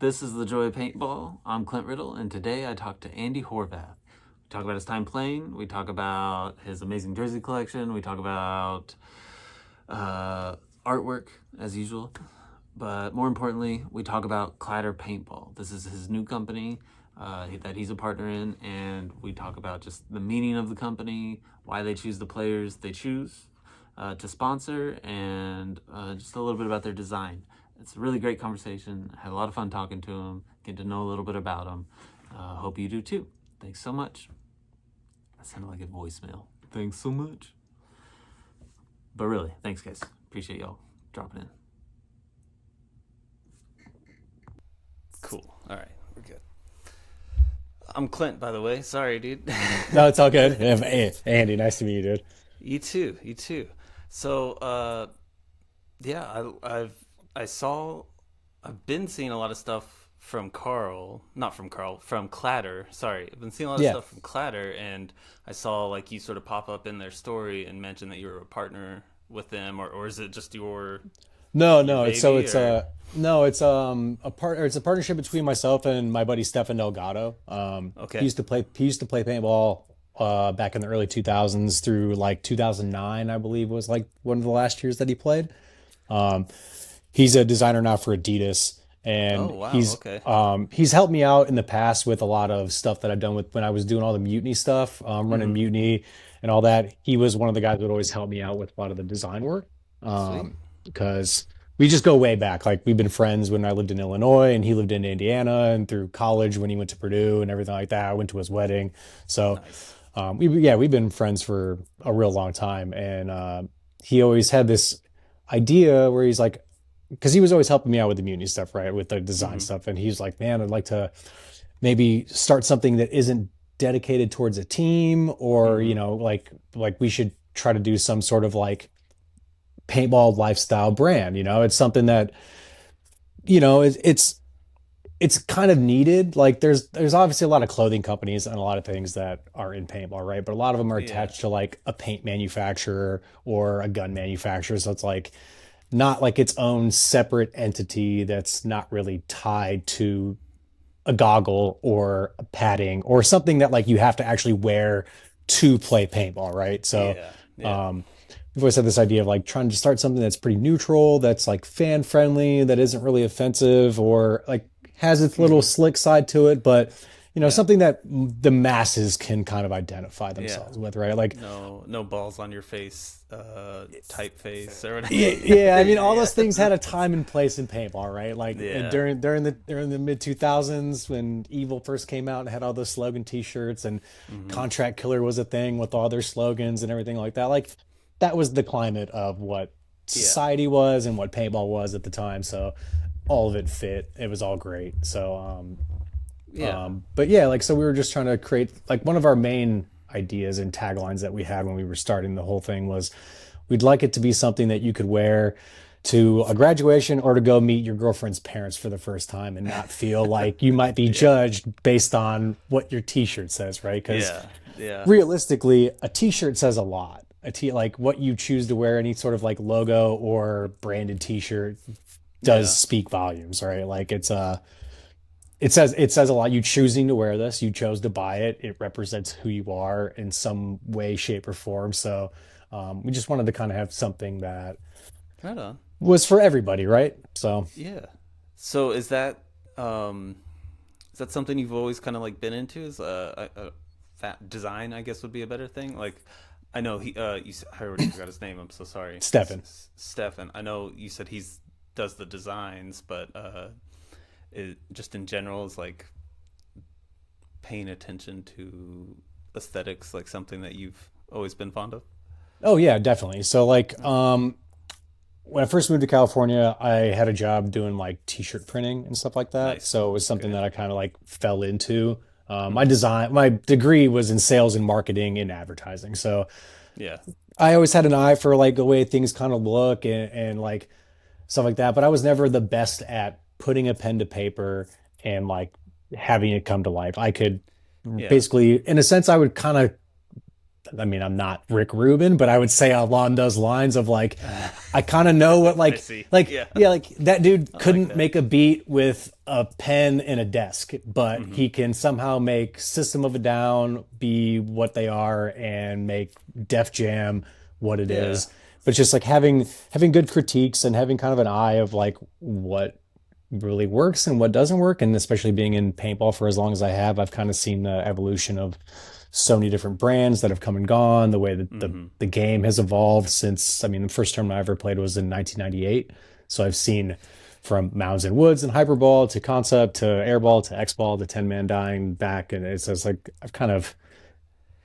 This is the Joy of Paintball. I'm Clint Riddle, and today I talk to Andy Horvath. We talk about his time playing, we talk about his amazing jersey collection, we talk about artwork, as usual. But more importantly, we talk about Clatter Paintball. This is his new company that he's a partner in, and we talk about just the meaning of the company, why they choose the players they choose to sponsor, and just a little bit about their design. It's a really great conversation. I had a lot of fun talking to him, getting to know a little bit about him. Hope you do too. Thanks so much. That sounded like a voicemail. Thanks so much. But really, thanks guys. Appreciate y'all dropping in. Cool. All right, we're good. I'm Clint, by the way. Sorry, dude. No, it's all good. Hey, Andy, nice to meet you, dude. You too. You too. So, yeah, I saw, I've been seeing a lot of stuff from from Clatter. Sorry, I've been seeing a lot of Yeah. stuff from Clatter, and I saw like you sort of pop up in their story and mention that you were a partner with them, or is it just No, your no, it's so baby, it's or no, it's it's a partnership between myself and my buddy Stefan Delgado. He okay, used to play paintball back in the early 2000s through like 2009, I believe was like one of the last years that he played. Um, he's a designer now for Adidas, oh and wow, okay, he's helped me out in the past with a lot of stuff that I've done with when I was doing all the mutiny stuff, running mm-hmm. mutiny and all that. He was one of the guys that would always help me out with a lot of the design work. Sweet, Because we just go way back. Like we've been friends when I lived in Illinois and he lived in Indiana, and through college when he went to Purdue and everything like that. I went to his wedding. So nice, we've been friends for a real long time. And he always had this idea where he's like, because he was always helping me out with the mutiny stuff, right? With the design mm-hmm. stuff. And he's like, man, I'd like to maybe start something that isn't dedicated towards a team, or, Mm-hmm. like we should try to do some sort of like paintball lifestyle brand. It's something that, it's kind of needed. Like there's obviously a lot of clothing companies and a lot of things that are in paintball, right? But a lot of them are Yeah, attached to like a paint manufacturer or a gun manufacturer. So it's like not like its own separate entity that's not really tied to a goggle or a padding or something that like you have to actually wear to play paintball, right? So yeah, yeah, um we've always had this idea of like trying to start something that's pretty neutral, that's like fan friendly, that isn't really offensive or like has its little mm-hmm. slick side to it, but Yeah, something that the masses can kind of identify yeah. themselves with, right? Like No balls on your face, typeface or whatever. yeah, yeah. I mean, all Yeah, those things had a time and place in paintball, right? Like yeah. during the mid 2000s when Evil first came out and had all those slogan T-shirts, and Hmm. Contract Killer was a thing with all their slogans and everything like that. Like that was the climate of what Yeah, society was and what paintball was at the time. So all of it fit. It was all great. So yeah. but yeah, like so we were just trying to create like one of our main ideas and taglines that we had when we were starting the whole thing was we'd like it to be something that you could wear to a graduation or to go meet your girlfriend's parents for the first time and not feel like you might be Yeah, judged based on what your t-shirt says, right? Because yeah, yeah, realistically, a t-shirt says a lot. Like what you choose to wear, any sort of like logo or branded t-shirt does yeah, speak volumes, right? Like it says a lot. You choosing to wear this, you chose to buy it. It represents who you are in some way, shape, or form. So we just wanted to kind of have something that right on. was for everybody, right? So Yeah. So um is that something you've always kind of like been into? Is fat design, I guess, would be a better thing. Like, I know I already forgot his name. I'm so sorry. Stefan. Stefan. I know you said he's does the designs, but just in general is like paying attention to aesthetics, like something that you've always been fond of. Oh yeah, definitely. So like Nice. when I first moved to California, I had a job doing like t-shirt printing and stuff like that. Nice. So it was something Okay. that I kind of like fell into. Mm-hmm. My degree was in sales and marketing and advertising. So Yeah. I always had an eye for like the way things kind of look and like stuff like that. But I was never the best at putting a pen to paper and like having it come to life. I could Yeah. basically, in a sense, I would kind of I mean, I'm not Rick Rubin, but I would say along those lines of like, I kind of know what I see. Yeah, yeah, like that dude I like couldn't that. make a beat with a pen and a desk, but Hmm. he can somehow make System of a Down be what they are and make Def Jam what it Yeah. is. But just like having good critiques and having kind of an eye of like what really works and what doesn't work. And especially being in paintball for as long as I have, I've kind of seen the evolution of so many different brands that have come and gone, the way that Hmm. the game has evolved since, I mean, the first tournament I ever played was in 1998. So I've seen from Mounds and Woods and Hyperball to Concept to Airball to X-Ball to 10 man dying back. And it's just like I've kind of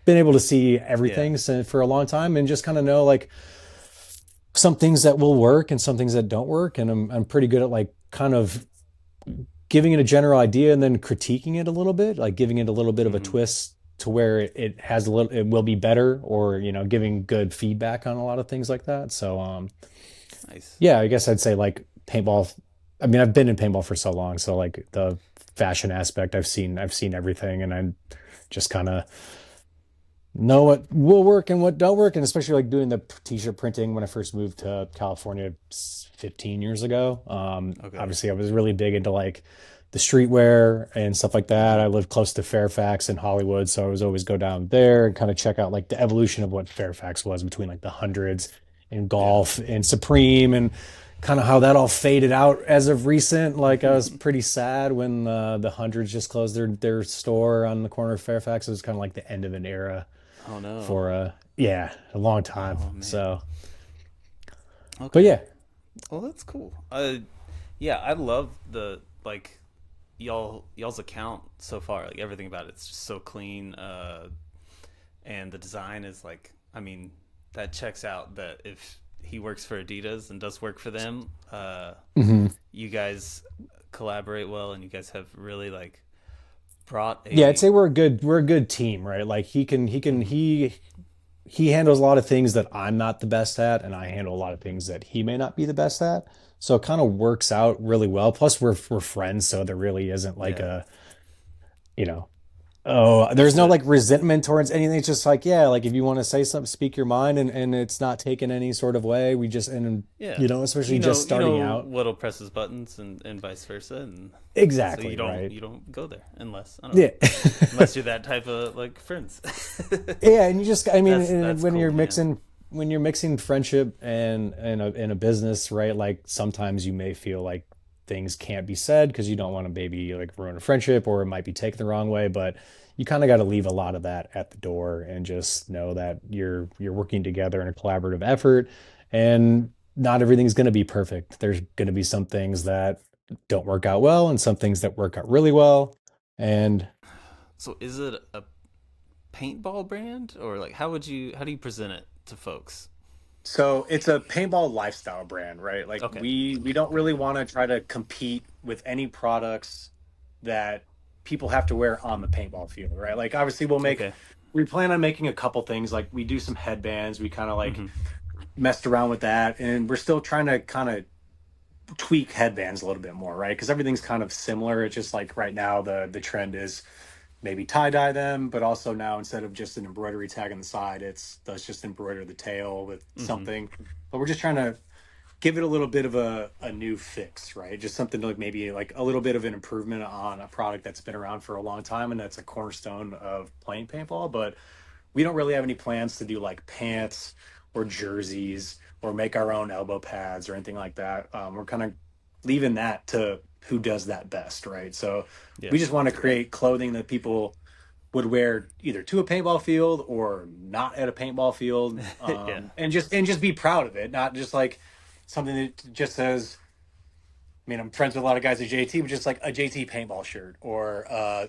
been able to see Yeah. everything for a long time and just kind of know like some things that will work and some things that don't work. And I'm pretty good at like kind of giving it a general idea and then critiquing it a little bit, like giving it a little bit of a Hmm. twist to where it has a little, it will be better, or giving good feedback on a lot of things like that. So Nice. yeah, I guess I'd say like paintball. I mean, I've been in paintball for so long, so like the fashion aspect, I've seen everything, and I just kind of know what will work and what don't work, and especially like doing the t-shirt printing when I first moved to California 15 years ago. Okay. Obviously I was really big into like the streetwear and stuff like that. Hmm. I lived close to Fairfax and Hollywood, so I was always go down there and kind of check out like the evolution of what Fairfax was between like the hundreds and Yeah. golf and Supreme, and kind of how that all faded out as of recent. Like I was pretty sad when the hundreds just closed their store on the corner of Fairfax. It was kind of like the end of an era Oh no. for yeah, a long time. Oh man. So, but Okay. yeah. Well, that's cool. Yeah, I love the like y'all's account so far. Like everything about it's just so clean. And the design is like, I mean, that checks out. That if he works for Adidas and does work for them, Mhm. you guys collaborate well, and you guys have really like brought Yeah, I'd a. say we're a good team, right? Like Mhm. he handles a lot of things that I'm not the best at, and I handle a lot of things that he may not be the best at. So it kind of works out really well. Plus we're friends, so there really isn't like Yeah, a, you know, oh, there's just no a. like resentment towards anything. It's just like, yeah, like if you want to say something, speak your mind, and it's not taken any sort of way. We just, and Yeah, especially just you starting know out. what'll press his buttons, and vice versa, and so Exactly, right. you don't go there unless I don't know Yeah. unless you're that type of like friends. Yeah, and you just, I mean, and That's when cool, you're man. mixing friendship and in a business, right? Like sometimes you may feel like things can't be said because you don't want to maybe like ruin a friendship, or it might be taken the wrong way, but you kind of got to leave a lot of that at the door and just know that you're working together in a collaborative effort, and not everything's going to be perfect. There's going to be some things that don't work out well and some things that work out really well. And So is it a paintball brand, or like how do you present it to folks? so it's a paintball lifestyle brand, right? Like Okay. we don't Okay. really want to try to compete with any products that people have to wear on the paintball field, right? Like obviously Okay. we plan on making a couple things. Like we do some headbands, we kind of like Hmm. messed around with that, and we're still trying to kind of tweak headbands a little bit more, right? Because everything's kind of similar. It's just like right now the trend is maybe tie dye them, but also now instead of just an embroidery tag on the side, it's let's just embroider the tail with Hmm. something. But we're just trying to give it a little bit of a new fix, right? Just something to like maybe like a little bit of an improvement on a product that's been around for a long time and that's a cornerstone of playing paintball. But we don't really have any plans to do like pants or jerseys or make our own elbow pads or anything like that. We're kind of leaving that to who does that best, right? So Yeah. we just want to create clothing that people would wear either to a paintball field or not at a paintball field, Yeah. and just be proud of it, not just like something that just says. I mean, I'm friends with a lot of guys at JT, but just like a JT paintball shirt or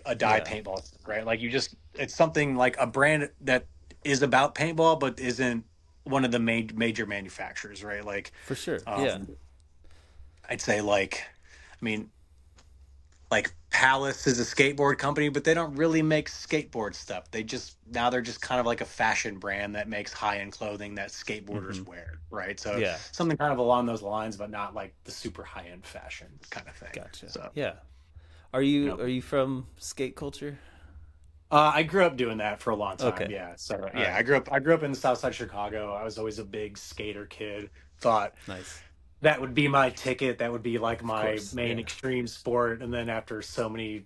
a dye Yeah. paintball, right? Like you just, it's something like a brand that is about paintball, but isn't one of the major manufacturers, right? Like, For sure. Yeah. um, I'd say like, I mean, like Palace is a skateboard company, but they don't really make skateboard stuff. Now they're just kind of like a fashion brand that makes high end clothing that Hmm. skateboarders wear, right? So Yeah. something kind of along those lines, but not like the super high end fashion kind of thing. Gotcha. So, Yeah. you know, Are you from skate culture? I grew up doing that for a long time. Okay. Yeah. So All yeah, right. I grew up in the South Side of Chicago. I was always a big skater kid. Thought Nice. that would be my ticket. That would be like Of my course. main Yeah. extreme sport. And then after so many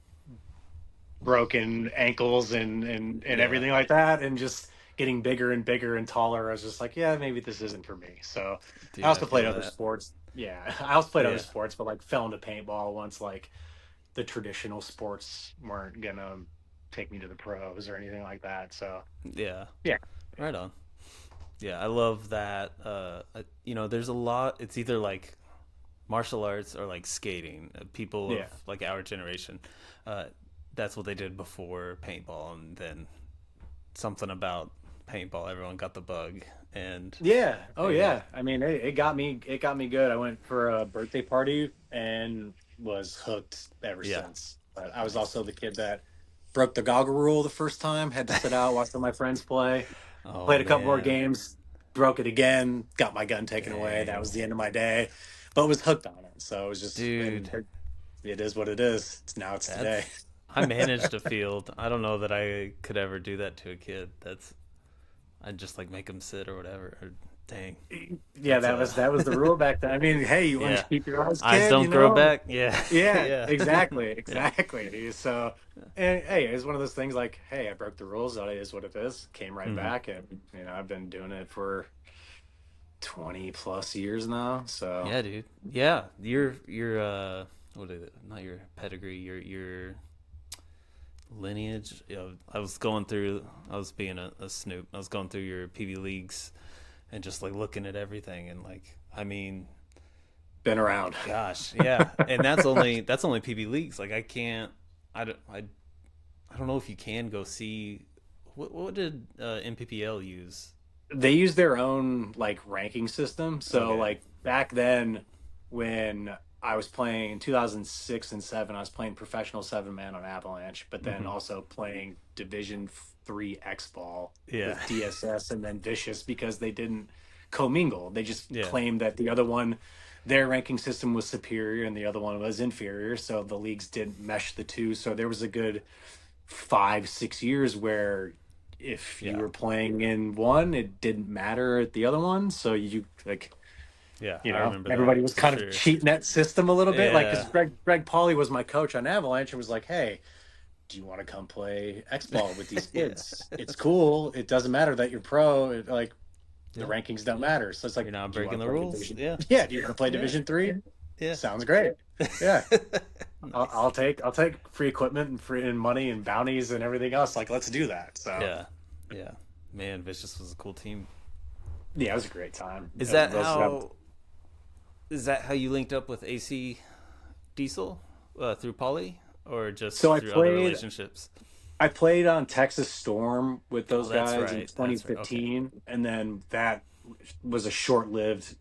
broken ankles and Yeah. everything like that, and just getting bigger and bigger and taller, I was just like, yeah, maybe this isn't for me. So I Dude, I also played feel other that. sports. Yeah, I also played other Yeah. sports, but like fell into paintball once like the traditional sports weren't gonna take me to the pros or anything like that. So Yeah. yeah, Right on. Yeah, I love that. There's a lot. It's either like martial arts or like skating. People of yeah, like our generation, uh, that's what they did before paintball, and then something about paintball, everyone got the bug, and yeah. Oh yeah, yeah. I mean, it got me good. I went for a birthday party and was hooked ever yeah, since. But I was nice. also the kid that broke the goggle rule the first time. Had to sit out, watch all my friends play. Oh Played a couple more man, games, broke it again, got my gun taken away. That dang, was the end of my day, but was hooked on it. So it was just, dude, and it is what it is. It's today. that's. I managed a field. I don't know that I could ever do that to a kid. I'd just like make them sit or whatever. Or, dang, Yeah, that's that was the rule back then. I mean, hey, you want yeah. to keep your eyes, Eyes kid? don't You grow know? back. Yeah, Yeah, yeah, exactly, yeah, exactly. Dude. So, and hey, it's one of those things like, hey, I broke the rules. That is what it is. Came right hmm back, and I've been doing it for 20 plus years now. So, yeah, dude. Yeah, your what is it? Not your pedigree. Your lineage. I was going through. I was being a snoop. I was going through your PB leagues and just like looking at everything and like, I mean, been around. gosh, yeah. And that's only PB leagues. Like I can't. I don't know if you can go see. What did MPPL use? They use their own like ranking system. So Okay. like back then when I was playing in 2006 and 7, I was playing professional 7 man on Avalanche, but then hmm also playing Division 3 X ball Yeah. with DSS and then Vicious because they didn't commingle. They just Yeah. claimed that the other one their ranking system was superior and the other one was inferior, so the leagues didn't mesh the two. So there was a good 5 6 years where if you Yeah. were playing in one, it didn't matter at the other one. So you like, Yeah. I remember that everybody was for kind of sure. cheating that system a little bit. Like, because Yeah. Greg Pauly was my coach on Avalanche and was like, "Hey, do you want to come play X ball with these Yeah. kids? It's cool. It doesn't matter that you're pro. Like the Yeah. rankings don't matter. So it's like, You're not do you breaking want to the play rules. Division? Yeah. Yeah, do you want to play Yeah. Division 3? Yeah. Sounds great. Yeah, Nice. I'll take free equipment and free and money and bounties and everything else. Like, let's do that. So Yeah. Yeah. Man, Vicious was a cool team. yeah, it was a great time. Is We that roasted up. how is that how you linked up with AC Diesel through Poly or So just through other relationships? I played on Texas Storm with Oh, those that's guys in right. That's right. Okay. 2015, and then that was a short-lived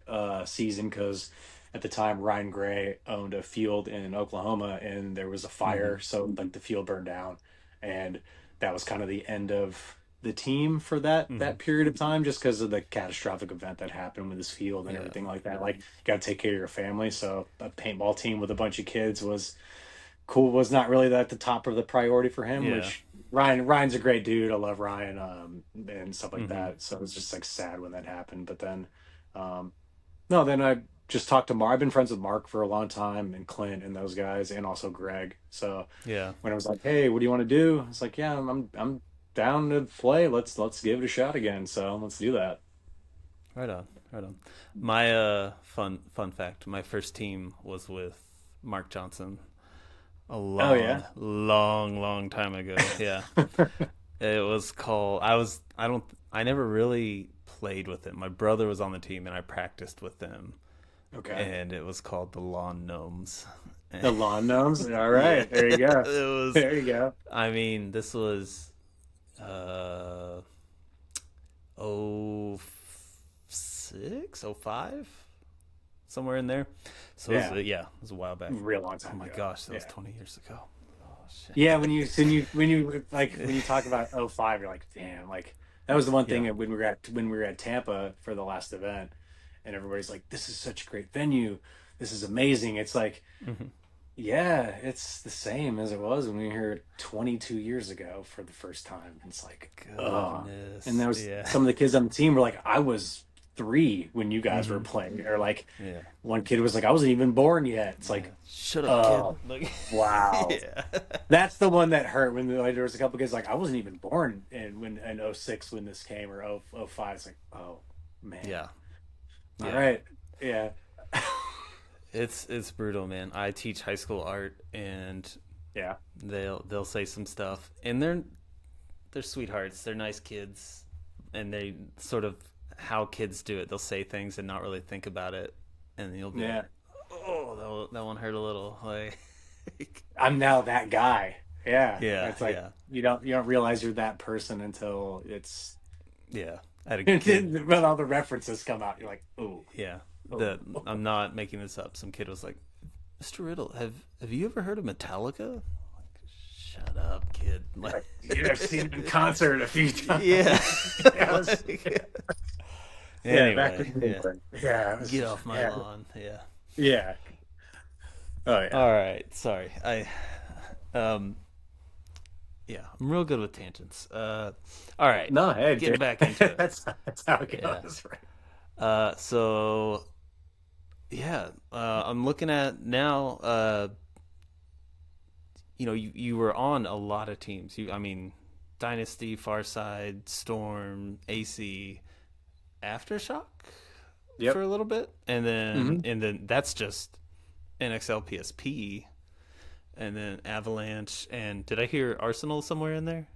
season because at the time Ryan Gray owned a field in Oklahoma, and there was a hmm fire, so like the field burned down, and that was kind of the end of the team for hmm that period of time, just because of the catastrophic event that happened with this field and Yeah. everything like that. Like, you got to take care of your family, so a paintball team with a bunch of kids was cool, was not really at the top of the priority for him, Yeah. which Ryan's a great dude. I love Ryan, and stuff like hmm that. So it was just like sad when that happened. But then um no, then I just talked to Mark. I've been friends with Mark for a long time and Clint and those guys and also Greg. So Yeah. when I was like, "Hey, what do you want to do?" It's like, "Yeah, I'm down to play. Let's give it a shot again." So let's do that. Right on. Right on. My fun fact, my first team was with Mark Johnson a Oh long, yeah. long time ago. Yeah. It was called I never really played with it. My brother was on the team and I practiced with them Okay. and it was called the Lawn Gnomes. The lawn gnomes. All Yeah. right. There you It go. was There you go. I mean, this was uh oh 06, oh 05, somewhere in there. So Yeah. it was a while back. Real long Oh time my ago. gosh, that was Yeah. 20 years ago. Oh shit. Yeah, when you like when you talk about '05, you're like, damn, like that was the one thing Yeah. that when we were at Tampa for the last event, and everybody's like, this is such a great venue, this is amazing. It's like, hmm Yeah, it's the same as it was when we were here 22 years ago for the first time. It's like, and Goodness. there was Yeah. some of the kids on the team were like, I was 3 when you guys were Mm-hmm. playing, or like Yeah. one kid was like, I wasn't even born yet. It's Yeah. like, Shut up, kid. oh, Like, wow. yeah. That's the one that hurt when like, there was a couple kids like, I wasn't even born in '06 when this came, or '05. It's like, oh man. Yeah. All Yeah. right. Yeah. It's brutal, man. I teach high school art, and Yeah. they'll say some stuff, and they're sweethearts. They're nice kids, and they sort of how kids do it. They'll say things and not really think about it, and you'll be like, Yeah. "Oh, that one hurt a little." Like, I'm now that guy. Yeah. yeah, It's like yeah, you don't realize you're that person until it's yeah. I had a kid. when all the references come out. You're like, ooh, Yeah, oh. that I'm not making this up. Some kid was like, "Mr. Riddle, have you ever heard of Metallica?" Like, shut up, kid. Like, Like, yeah, I've seen it in concert a few times. yeah. Yeah, Like, yeah, back anyway, in the yeah. day. Yeah, it was Get just, off my yeah, lawn. Yeah. yeah. Oh yeah. All right. Sorry. Um, yeah, I'm real good with tangents. All right. No, hey, Getting dude. back into it. That's how it Yeah. goes, right? So yeah, I'm looking at now. You were on a lot of teams. I mean, Dynasty, Farside, Storm, AC, Aftershock for Yep. a little bit, and then Hmm. that's just NXL PSP, and then Avalanche, and did I hear Arsenal somewhere in there?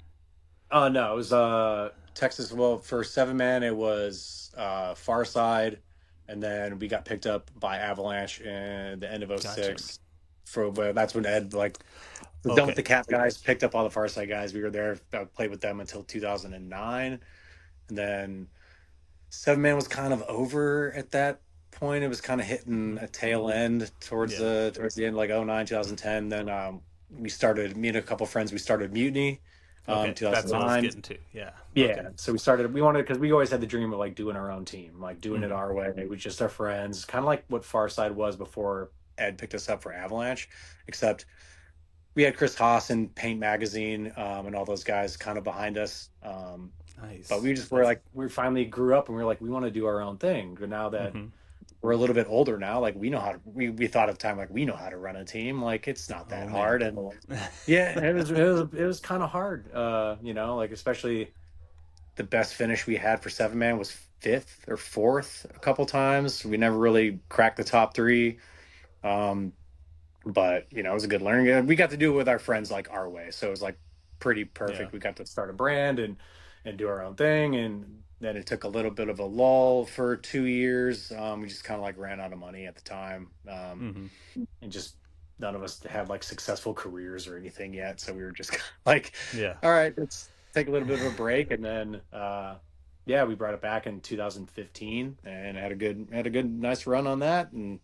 Oh no, it was Texas. Well, for 7 man, it was Far Side, and then we got picked up by Avalanche in the end of Gotcha. '06. For well, that's when Ed like was done with Okay. the Cap guys, picked up all the Far Side guys. We were there, played with them until 2009, and then 7 man was kind of over at that point. It was kind of hitting Hmm. a tail end Yeah. towards the end, like '09, 2010. Then we started, me and a couple friends, we started Mutiny, Okay. That's what I was 2009. getting to. Yeah. Okay. Yeah, so we wanted, because we always had the dream of like doing our own team, like doing it Hmm. our way with just our friends, kind of like what Farside was before Ed picked us up for Avalanche, except we had Chris Haas and Paint Magazine, and all those guys kind of behind us. But Nice. we just were That's. like, we finally grew up and we were like, we want to do our own thing. But now that Hmm. we're a little bit older now, like we know how to, we thought at the time, like we know how to run a team. Like it's not that Oh man. hard. And yeah, it was kind of hard. Like especially the best finish we had for 7 man was fifth or fourth a couple times. We never really cracked the top three. Um, but it was a good learning. And we got to do it with our friends like our way. So it was like pretty Yeah. perfect. We got to start a brand and do our own thing. And then it took a little bit of a lull for 2 years. We just kind of like ran out of money at the time. Hmm. And just none of us had like successful careers or anything yet. So we were just like, Yeah. all right, let's take a little bit of a break. And then, yeah, we brought it back in 2015 and had a good, nice run on that. And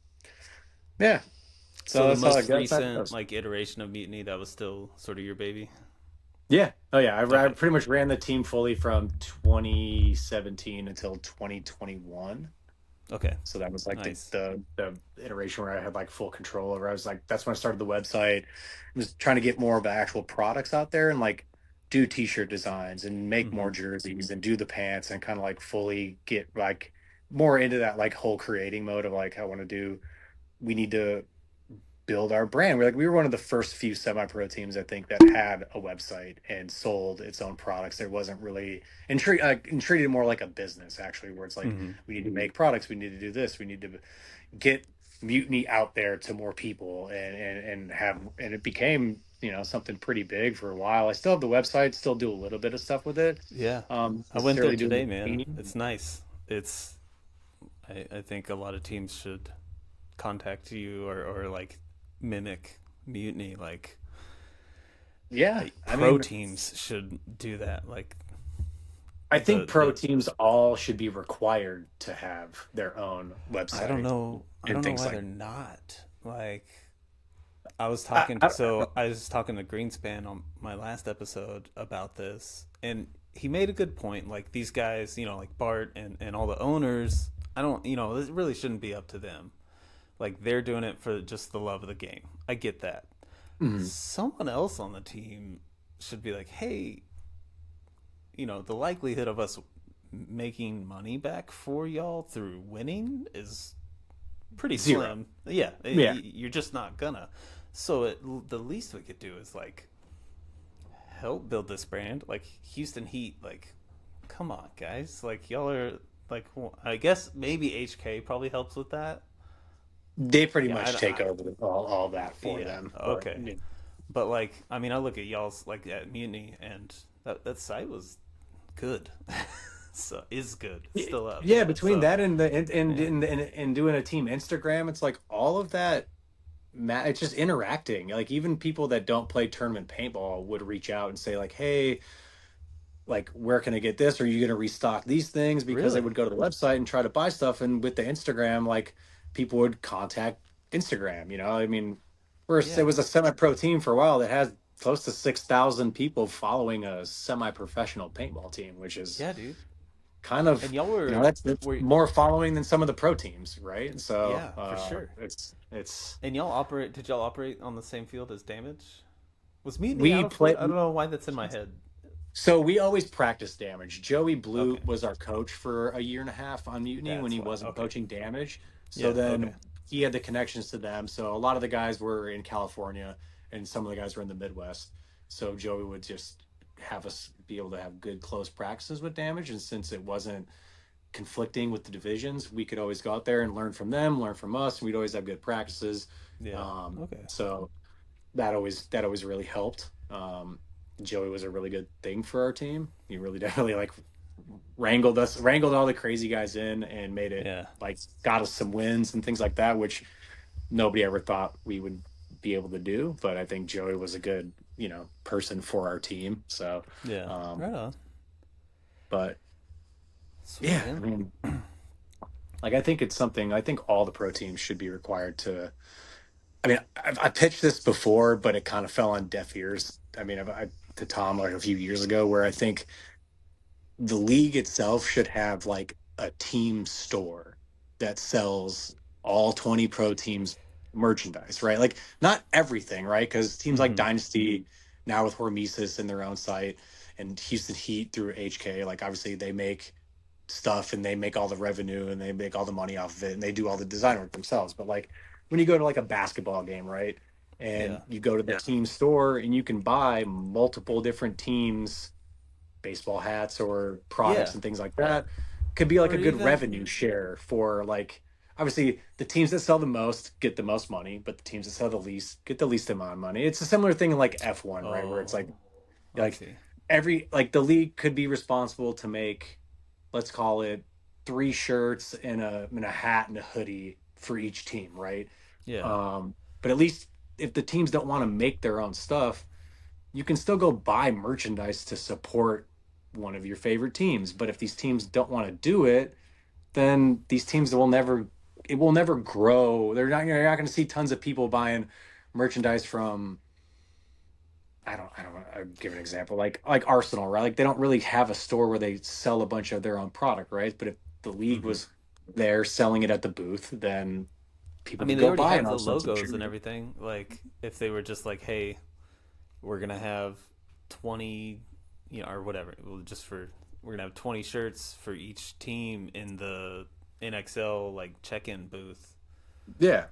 yeah, So so the that's how it most goes. recent like iteration of Mutiny, that was still sort of your baby. Yeah. Oh yeah. I Okay. pretty much ran the team fully from 2017 until 2021. Okay. So that was like the, Nice. the the iteration where I had like full control over. I was like, that's when I started the website. I was trying to get more of the actual products out there and like do t-shirt designs and make Hmm. more jerseys and do the pants and kind of like fully get like more into that like whole creating mode of like I want to do. We need to build our brand. We were one of the first few semi-pro teams I think that had a website and sold its own products. There wasn't really and treated it more like a business actually, where it's like Hmm. we need to make products, we need to do this, we need to get Mutiny out there to more people and it became something pretty big for a while. I still have the website, still do a little bit of stuff with it. Yeah. I went there Necessarily doing today, the man. painting. It's nice. It's I think a lot of teams should contact you or like mimic Mutiny. Like Yeah, I pro mean, teams should do that. Like I think pro the teams all should be required to have their own I don't website know. I and don't know things why like they're not. Like I, I, I was talking to Greenspan on my last episode about this, and he made a good point. Like these guys, like Bart and all the owners, I don't, it really shouldn't be up to them. Like they're doing it for just the love of the game. I get that. Mhm. Someone else on the team should be like, hey, the likelihood of us making money back for y'all through winning is pretty Zero. slim. Yeah, Yeah. you're just not gonna. So the least we could do is like help build this brand. Like Houston Heat, like, come on, guys. Like y'all are like, I guess maybe HK probably helps with that. They pretty Yeah, much take over all that for yeah, them. But okay. But like, I mean, I look at y'all's like at Mutiny, and that site was good. So is good, still up. yeah, between So that and the yeah, and doing a team Instagram, it's like all of that. It's just interacting. Like even people that don't play tournament paintball would reach out and say like, "Hey, like where can I get this? Are you going to restock these things?" Because they really, would go to the website and try to buy stuff, and with the Instagram, like people would contact Instagram. I mean, it yeah, was a semi-pro team for a while that has close to 6,000 people following a semi-professional paintball team, which is yeah, dude. kind of And y'all that's were more following than some of the pro teams, right? So yeah, for sure. it's And y'all operate? Did y'all operate on the same field as Damage? Was Mutiny we out of Fort? play. I don't know why that's in my head. So we always practice Damage. Joey Blue Okay, was our coach for a year and a half on Mutiny when that's he why. wasn't Okay, coaching Damage. So yeah, okay, then he had the connections to them. So a lot of the guys were in California and some of the guys were in the Midwest. So Joey would just have us be able to have good close practices with Damage. And since it wasn't conflicting with the divisions, we could always go out there and learn from them, learn from us. And we'd always have good practices. yeah, okay, So that always really helped. Joey was a really good thing for our team. He really definitely like wrangled all the crazy guys in and made it yeah, like got us some wins and things like that, which nobody ever thought we would be able to do. But I think Joey was a good, person for our team. So, yeah. um, Right on. but Sweet yeah, I man. mean, like I think it's something. I think all the pro teams should be required to. I mean, I pitched this before, but it kind of fell on deaf ears. I mean, to Tom like a few years ago, where I think the league itself should have like a team store that sells all 20 pro teams merchandise, right? Like not everything, right? Because teams like Mm-hmm. Dynasty now with Hormesis in their own site and Houston Heat through HK, like obviously they make stuff and they make all the revenue and they make all the money off of it and they do all the design work themselves. But like when you go to like a basketball game, right? Yeah, And you go to the team store and you can buy multiple different teams baseball hats or products yeah. and things like that could be like Or a good even revenue share for like obviously the teams that sell the most get the most money, but the teams that sell the least get the least amount of money. It's a similar thing in like F1, right? Where it's oh, I like see. every like the league could be responsible to make, let's call it, three shirts and a hat and a hoodie for each team, right? Yeah, But at least if the teams don't want to make their own stuff, you can still go buy merchandise to support one of your favorite teams. But if these teams don't want to do it, then these teams will never grow. You're not going to see tons of people buying merchandise from, I don't know, I'll give an example, like Arsenal, right? Like they don't really have a store where they sell a bunch of their own product, right? But if the league mm-hmm. was there selling it at the booth, then I people mean, could they go already buy an have the Arsenal logos and t-shirt. everything. Like, if they were just like, hey, we're gonna have 20, or whatever, just for we're gonna have 20 shirts for each team in the NXL like check-in booth. Yeah.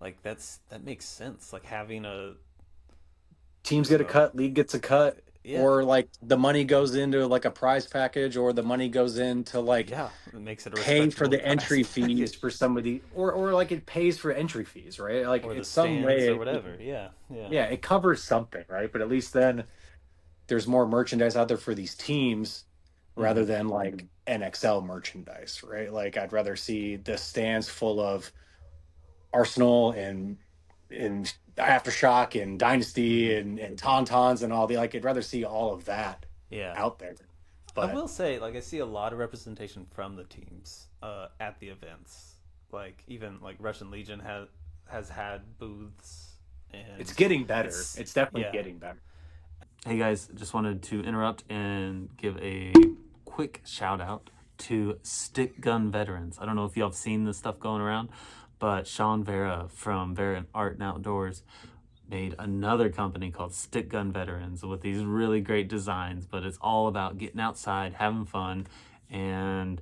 Like that makes sense. Like having Teams get a a cut, league gets a cut, yeah, or like the money goes into like a prize package, or the money goes into like yeah, it makes it a pay for respectable the prize entry fees package for somebody, or like it pays for entry fees, right? Like or the it's some stands or way, whatever. Yeah, yeah, yeah, it covers something, right? But at least then there's more merchandise out there for these teams rather mm-hmm. than like NXL merchandise, right? Like I'd rather see the stands full of Arsenal and Aftershock and Dynasty Mm-hmm. and Tauntauns and all the like. I'd rather see all of that Yeah. out there. I But will say, like, I see a lot of representation from the teams at the events. Like, even like Russian Legion has had booths, it's and getting better. it's It's definitely yeah, getting better. Hey guys, just wanted to interrupt and give a quick shout out to Stick Gun Veterans. I don't know if y'all have seen this stuff going around, But Sean Vera from Vera Art and Outdoors made another company called Stick Gun Veterans with these really great designs, but it's all about getting outside, having fun, and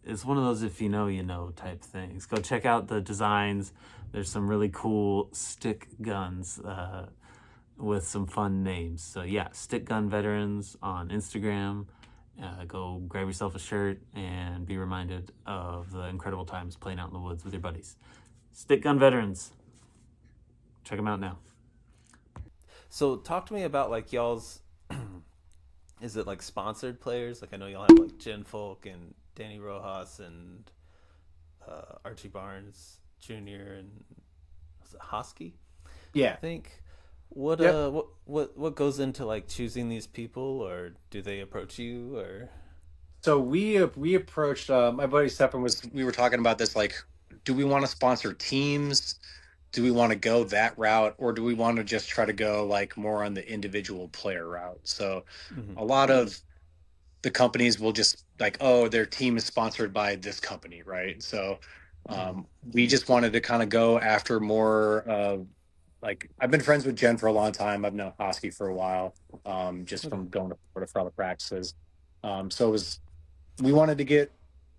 it's one of those if you know, you know type things. Go check out the designs. There's some really cool stick guns with some fun names. So yeah, Stick Gun Veterans on Instagram. Go grab yourself a shirt and be reminded of the incredible times playing out in the woods with your buddies. Stick Gun Veterans. Check them out now. So talk to me about like y'all's. Is it like sponsored players? Like I know y'all have like Jen Folk and Danny Rojas and Archie Barnes Jr. and was it Hosky? I Yeah. think. What Yep. what goes into like choosing these people, or do they approach you, or So we approached my buddy Stefan was we were talking about this like, do we want to sponsor teams? Do we want to go that route, or do we want to just try to go like more on the individual player route? So mm-hmm. a lot of the companies will just like, oh, their team is sponsored by this company, right? So Mm-hmm. we just wanted to kind of go after more like I've been friends with Jen for a long time. I've known Hosky for a while, just Okay. from going to Florida for all the practices. So it was we wanted to get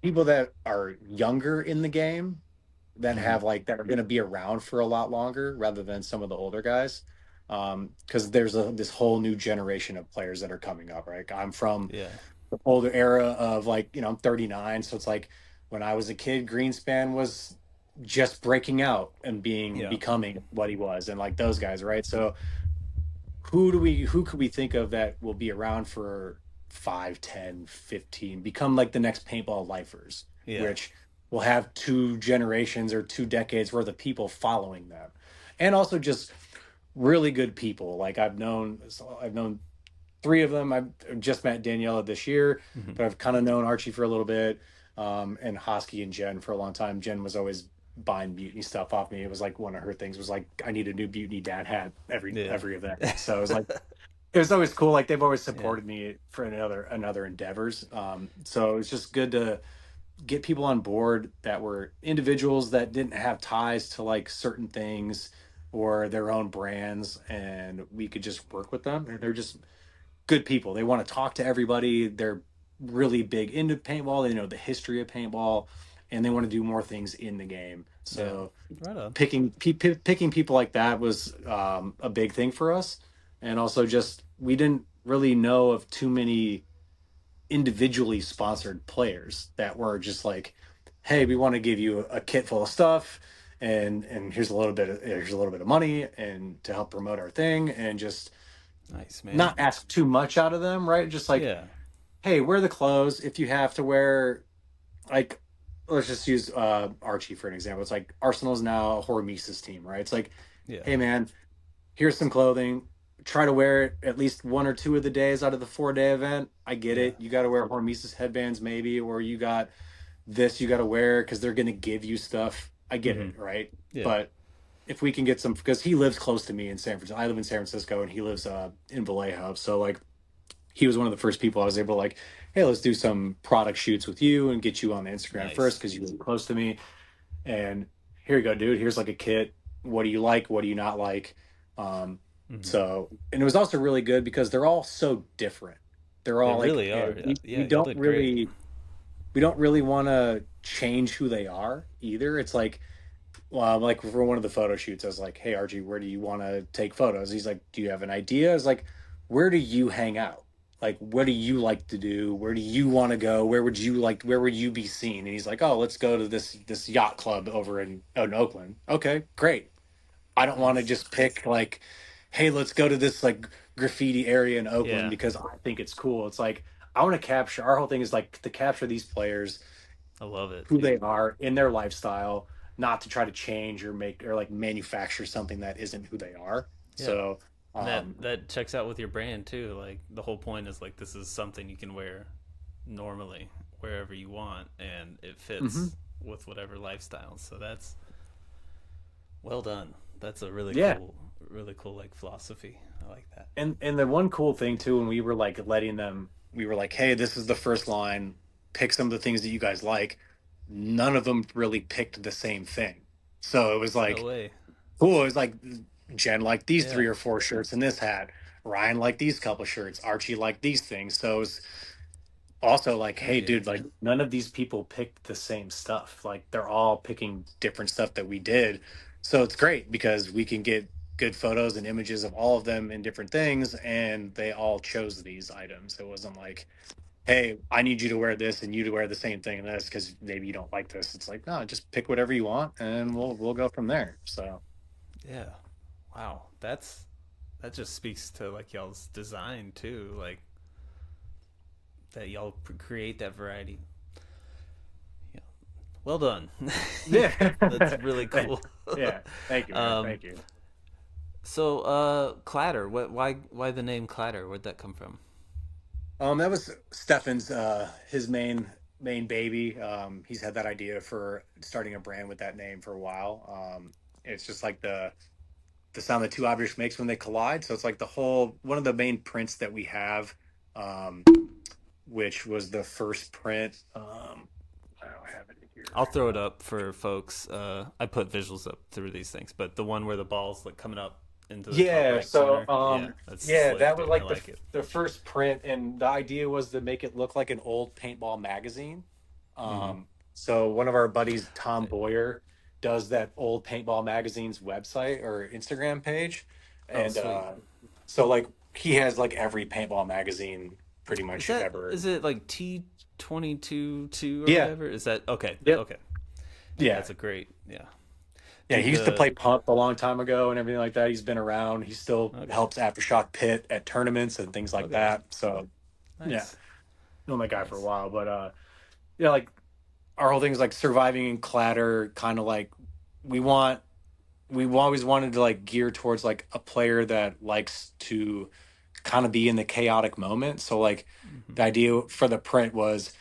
people that are younger in the game that Mm-hmm. have like that are going to be around for a lot longer rather than some of the older guys, because there's this whole new generation of players that are coming up, right? I'm from Yeah. the older era of like, I'm 39, so it's like when I was a kid, Greenspan was just breaking out and Yeah. becoming what he was, and like those guys, right? So who could we think of that will be around for 5, 10, 15, become like the next paintball lifers, Yeah. which will have 2 generations or 2 decades worth of people following them, and also just really good people. Like I've known 3 of them. I've just met Daniela this year, Mm-hmm. but I've kind of known Archie for a little bit, and Hosky and Jen for a long time. Jen was always buying Mutiny stuff off me. It was like one of her things was like, I need a new Mutiny dad hat Yeah. every event. So it was like it was always cool. Like they've always Yeah. supported me for another endeavors. So it's just good to get people on board that were individuals that didn't have ties to like certain things or their own brands, and we could just work with them. And they're just good people. They want to talk to everybody. They're really big into paintball. They know the history of paintball, and they want to do more things in the game. Yeah. So Right on. picking people like that was a big thing for us, and also just we didn't really know of too many individually sponsored players that were just like, hey, we want to give you a kit full of stuff, and here's a little bit of money and to help promote our thing, and just Nice, man. not ask too much out of them, right? Just like, Yeah. hey, wear the clothes. If you have to wear, like, let's just use Archie for an example. It's like Arsenal's now a Hormesis team, right? It's like, Yeah. hey, man, here's some clothing. Try to wear it at least 1 or 2 of the days out of the 4-day event. I get Yeah. it. You got to wear Hormesis headbands, maybe, or you got this you got to wear because they're going to give you stuff. I get Mm-hmm. it, right? Yeah. But if we can get some, because he lives close to me in San Francisco. I live in San Francisco and he lives in Vallejo. So, like, he was one of the first people I was able to like, hey, let's do some product shoots with you and get you on the Instagram first Nice. because you live close to me. And here you go, dude. Here's like a kit. What do you like? What do you not like? Um, Mm-hmm. and it was also really good because they're all so different. They're They all like, really are. Yeah. we Yeah. Y'all don't did great. really want to change who they are either. It's like for one of the photo shoots, I was like, "Hey, Archie, where do you want to take photos?" He's like, "Do you have an idea?" I was like, "Where do you hang out? Like, what do you like to do? Where do you want to go? Where would you be seen?" And he's like, "Oh, let's go to this yacht club over in Oakland." Okay, great. I don't want to Nice. just pick like, "Hey, let's go to this like graffiti area in Oakland Yeah. because I think it's cool." It's like I want to capture. Our whole thing is like to capture these players, I love it. who they are in their lifestyle, not to try to change or make or like manufacture something that isn't who they are. Yeah. So, And that um, that checks out with your brand too. Like the whole point is like this is something you can wear normally wherever you want, and it mhm. fits with whatever lifestyle. So that's well done. That's a Yeah. really cool like philosophy. I like that. And the one cool thing too, when we were like letting them, we were like, hey, this is the first line. Pick some of the things that you guys like. None of them really picked the same thing. So it was No like way. cool. It was like Jen liked these Yeah. 3 or 4 shirts in this hat. Ryan liked these couple shirts. Archie liked these things. So it was also like, Hell hey, yeah. dude, like none of these people picked the same stuff. Like they're all picking different stuff that we did. So it's great because we can get good photos and images of all of them in different things, and they all chose these items. It wasn't like, hey, I need you to wear this and you to wear the same thing in this because maybe you don't like this. It's like, no, just pick whatever you want and we'll go from there. So Yeah. Wow. That just speaks to like y'all's design too. Like that y'all create that variety. Yeah. Well done. yeah. That's really cool. Yeah. Thank you, man. um, Thank you. so Clatter. Why the name Clatter? Where'd that come from? That was Stefan's his main baby. He's had that idea for starting a brand with that name for a while. It's just like the sound the two objects makes when they collide. So it's like the whole one of the main prints that we have, um, which was the first print. I don't have it here I'll right throw it now. up for folks. I put visuals up through these things, but the one where the ball's like coming up into the top Yeah, right so corner. Yeah, that's yeah, slick, that was dude. I like like it. the first print, and the idea was to make it look like an old paintball magazine. Mm-hmm. So one of our buddies, Tom Boyer, does that old paintball magazine's website or Instagram page, Oh, and sweet. so like he has like every paintball magazine pretty much ever. Is it like T22 or Yeah, whatever? Is that okay? yep, Okay, yeah, yeah. it's a great yeah, Yeah, he dude. used to The play punt a long time ago and everything like that. He's been around. He still okay, helps Aftershock Pit at tournaments and things like okay, that. So yeah, nice, known that guy for a nice. while. But yeah, like our whole thing is like surviving in Clatter, kind of like we want we've always wanted to like gear towards like a player that likes to kind of be in the chaotic moment. So like Hmm. the idea for the print was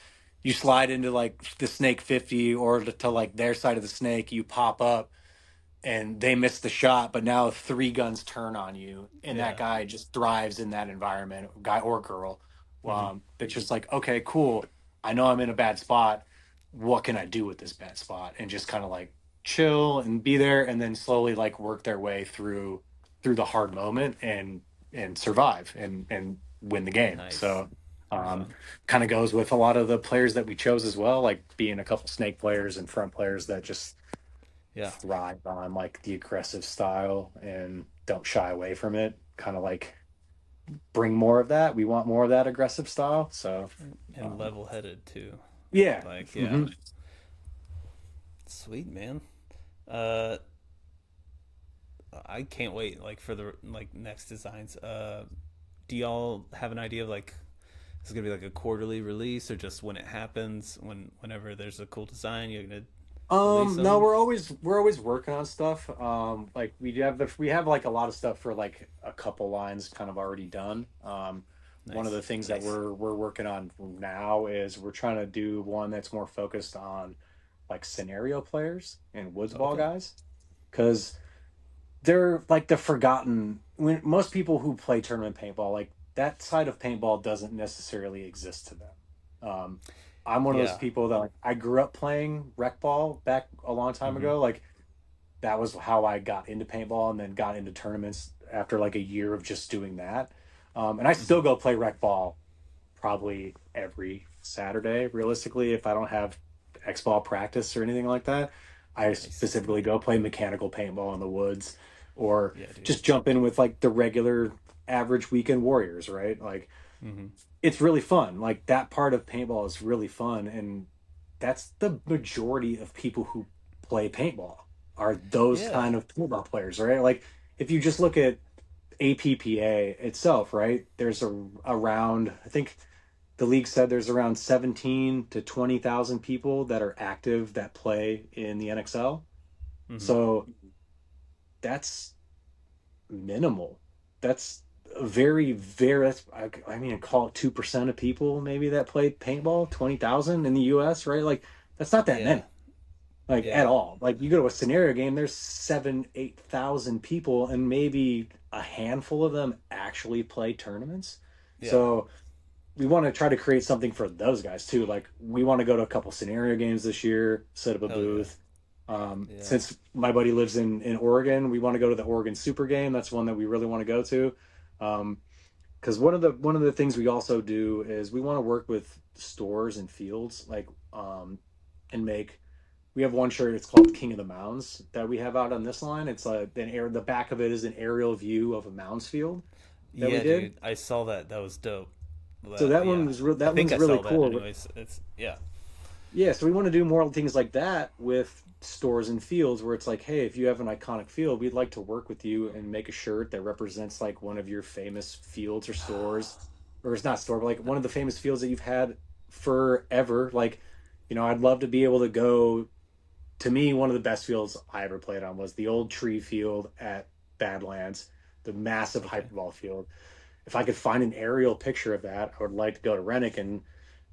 you slide into like the snake 50 or to like their side of the snake, you pop up and they miss the shot, but now three guns turn on you, and that Yeah. guy just thrives in that environment, guy or girl. Hmm. That's just like, okay, cool. I know I'm in a bad spot. What can I do with this bad spot? And just kind of like chill and be there, and then slowly like work their way through the hard moment and survive and win the game. Nice. So Right um, on. kind of goes with a lot of the players that we chose as well, like being a couple snake players and front players that just Yeah. thrive on like the aggressive style and don't shy away from it. Kind of like bring more of that. We want more of that aggressive style. So, And um, level-headed too. yeah. Like yeah, Hmm. sweet man. Uh, I can't wait like for the like next designs. Do y'all have an idea of like is it gonna be like a quarterly release or just when it happens whenever there's a cool design you're gonna release No, them? we're always working on stuff. Like we have like a lot of stuff for like a couple lines kind of already done. One of Nice, the things that nice. we're working on now is we're trying to do one that's more focused on like scenario players and woods ball Okay. guys because they're like the forgotten when most people who play tournament paintball like that side of paintball doesn't necessarily exist to them. um I'm one of those Yeah. people that like I grew up playing rec ball back a long time Mm-hmm. ago. Like that was how I got into paintball and then got into tournaments after like a year of just doing that. And I Mm-hmm. still go play rec ball probably every Saturday realistically if I don't have X ball practice or anything like that. I Nice. specifically go play mechanical paintball in the woods or Yeah, dude. just jump in with like the regular average weekend warriors, right? Like Mm-hmm. it's really fun. Like that part of paintball is really fun and that's the majority of people who play paintball are those Yeah. kind of paintball players, right? Like if you just look at APPA itself, right? There's around I think the league said there's around 17 to 20,000 people that are active that play in the NXL. Mm-hmm. So that's minimal. That's a very that's, I mean call it 2% of people maybe that play paintball, 20,000 in the US, right? Like that's not that Yeah. many. Like at Yeah. all. Like you go to a scenario game, there's 7, 8,000 people, and maybe a handful of them actually play tournaments. Yeah. So we want to try to create something for those guys too. Like we want to go to a couple scenario games this year, set up a Hell yeah. booth. Yeah. Since my buddy lives in Oregon, we want to go to the Oregon Super Game. That's one that we really want to go to. Because one of the things we also do is we want to work with stores and fields, like and make. We have one shirt. It's called King of the Mounds that we have out on this line. It's the back of it is an aerial view of a mounds field that we Yeah, did. dude. I saw that. That was dope. So Yeah. I that think one's I really saw that. cool. Anyways, it's yeah. Yeah, so we want to do more things like that with stores and fields where it's like, hey, if you have an iconic field, we'd like to work with you and make a shirt that represents like one of your famous fields or stores, or it's not store, but like one of the famous fields that you've had forever. Like, I'd love to be able to go. To me, one of the best fields I ever played on was the old tree field at Badlands, the massive Okay. hyperball field. If I could find an aerial picture of that, I would like to go to Rennick and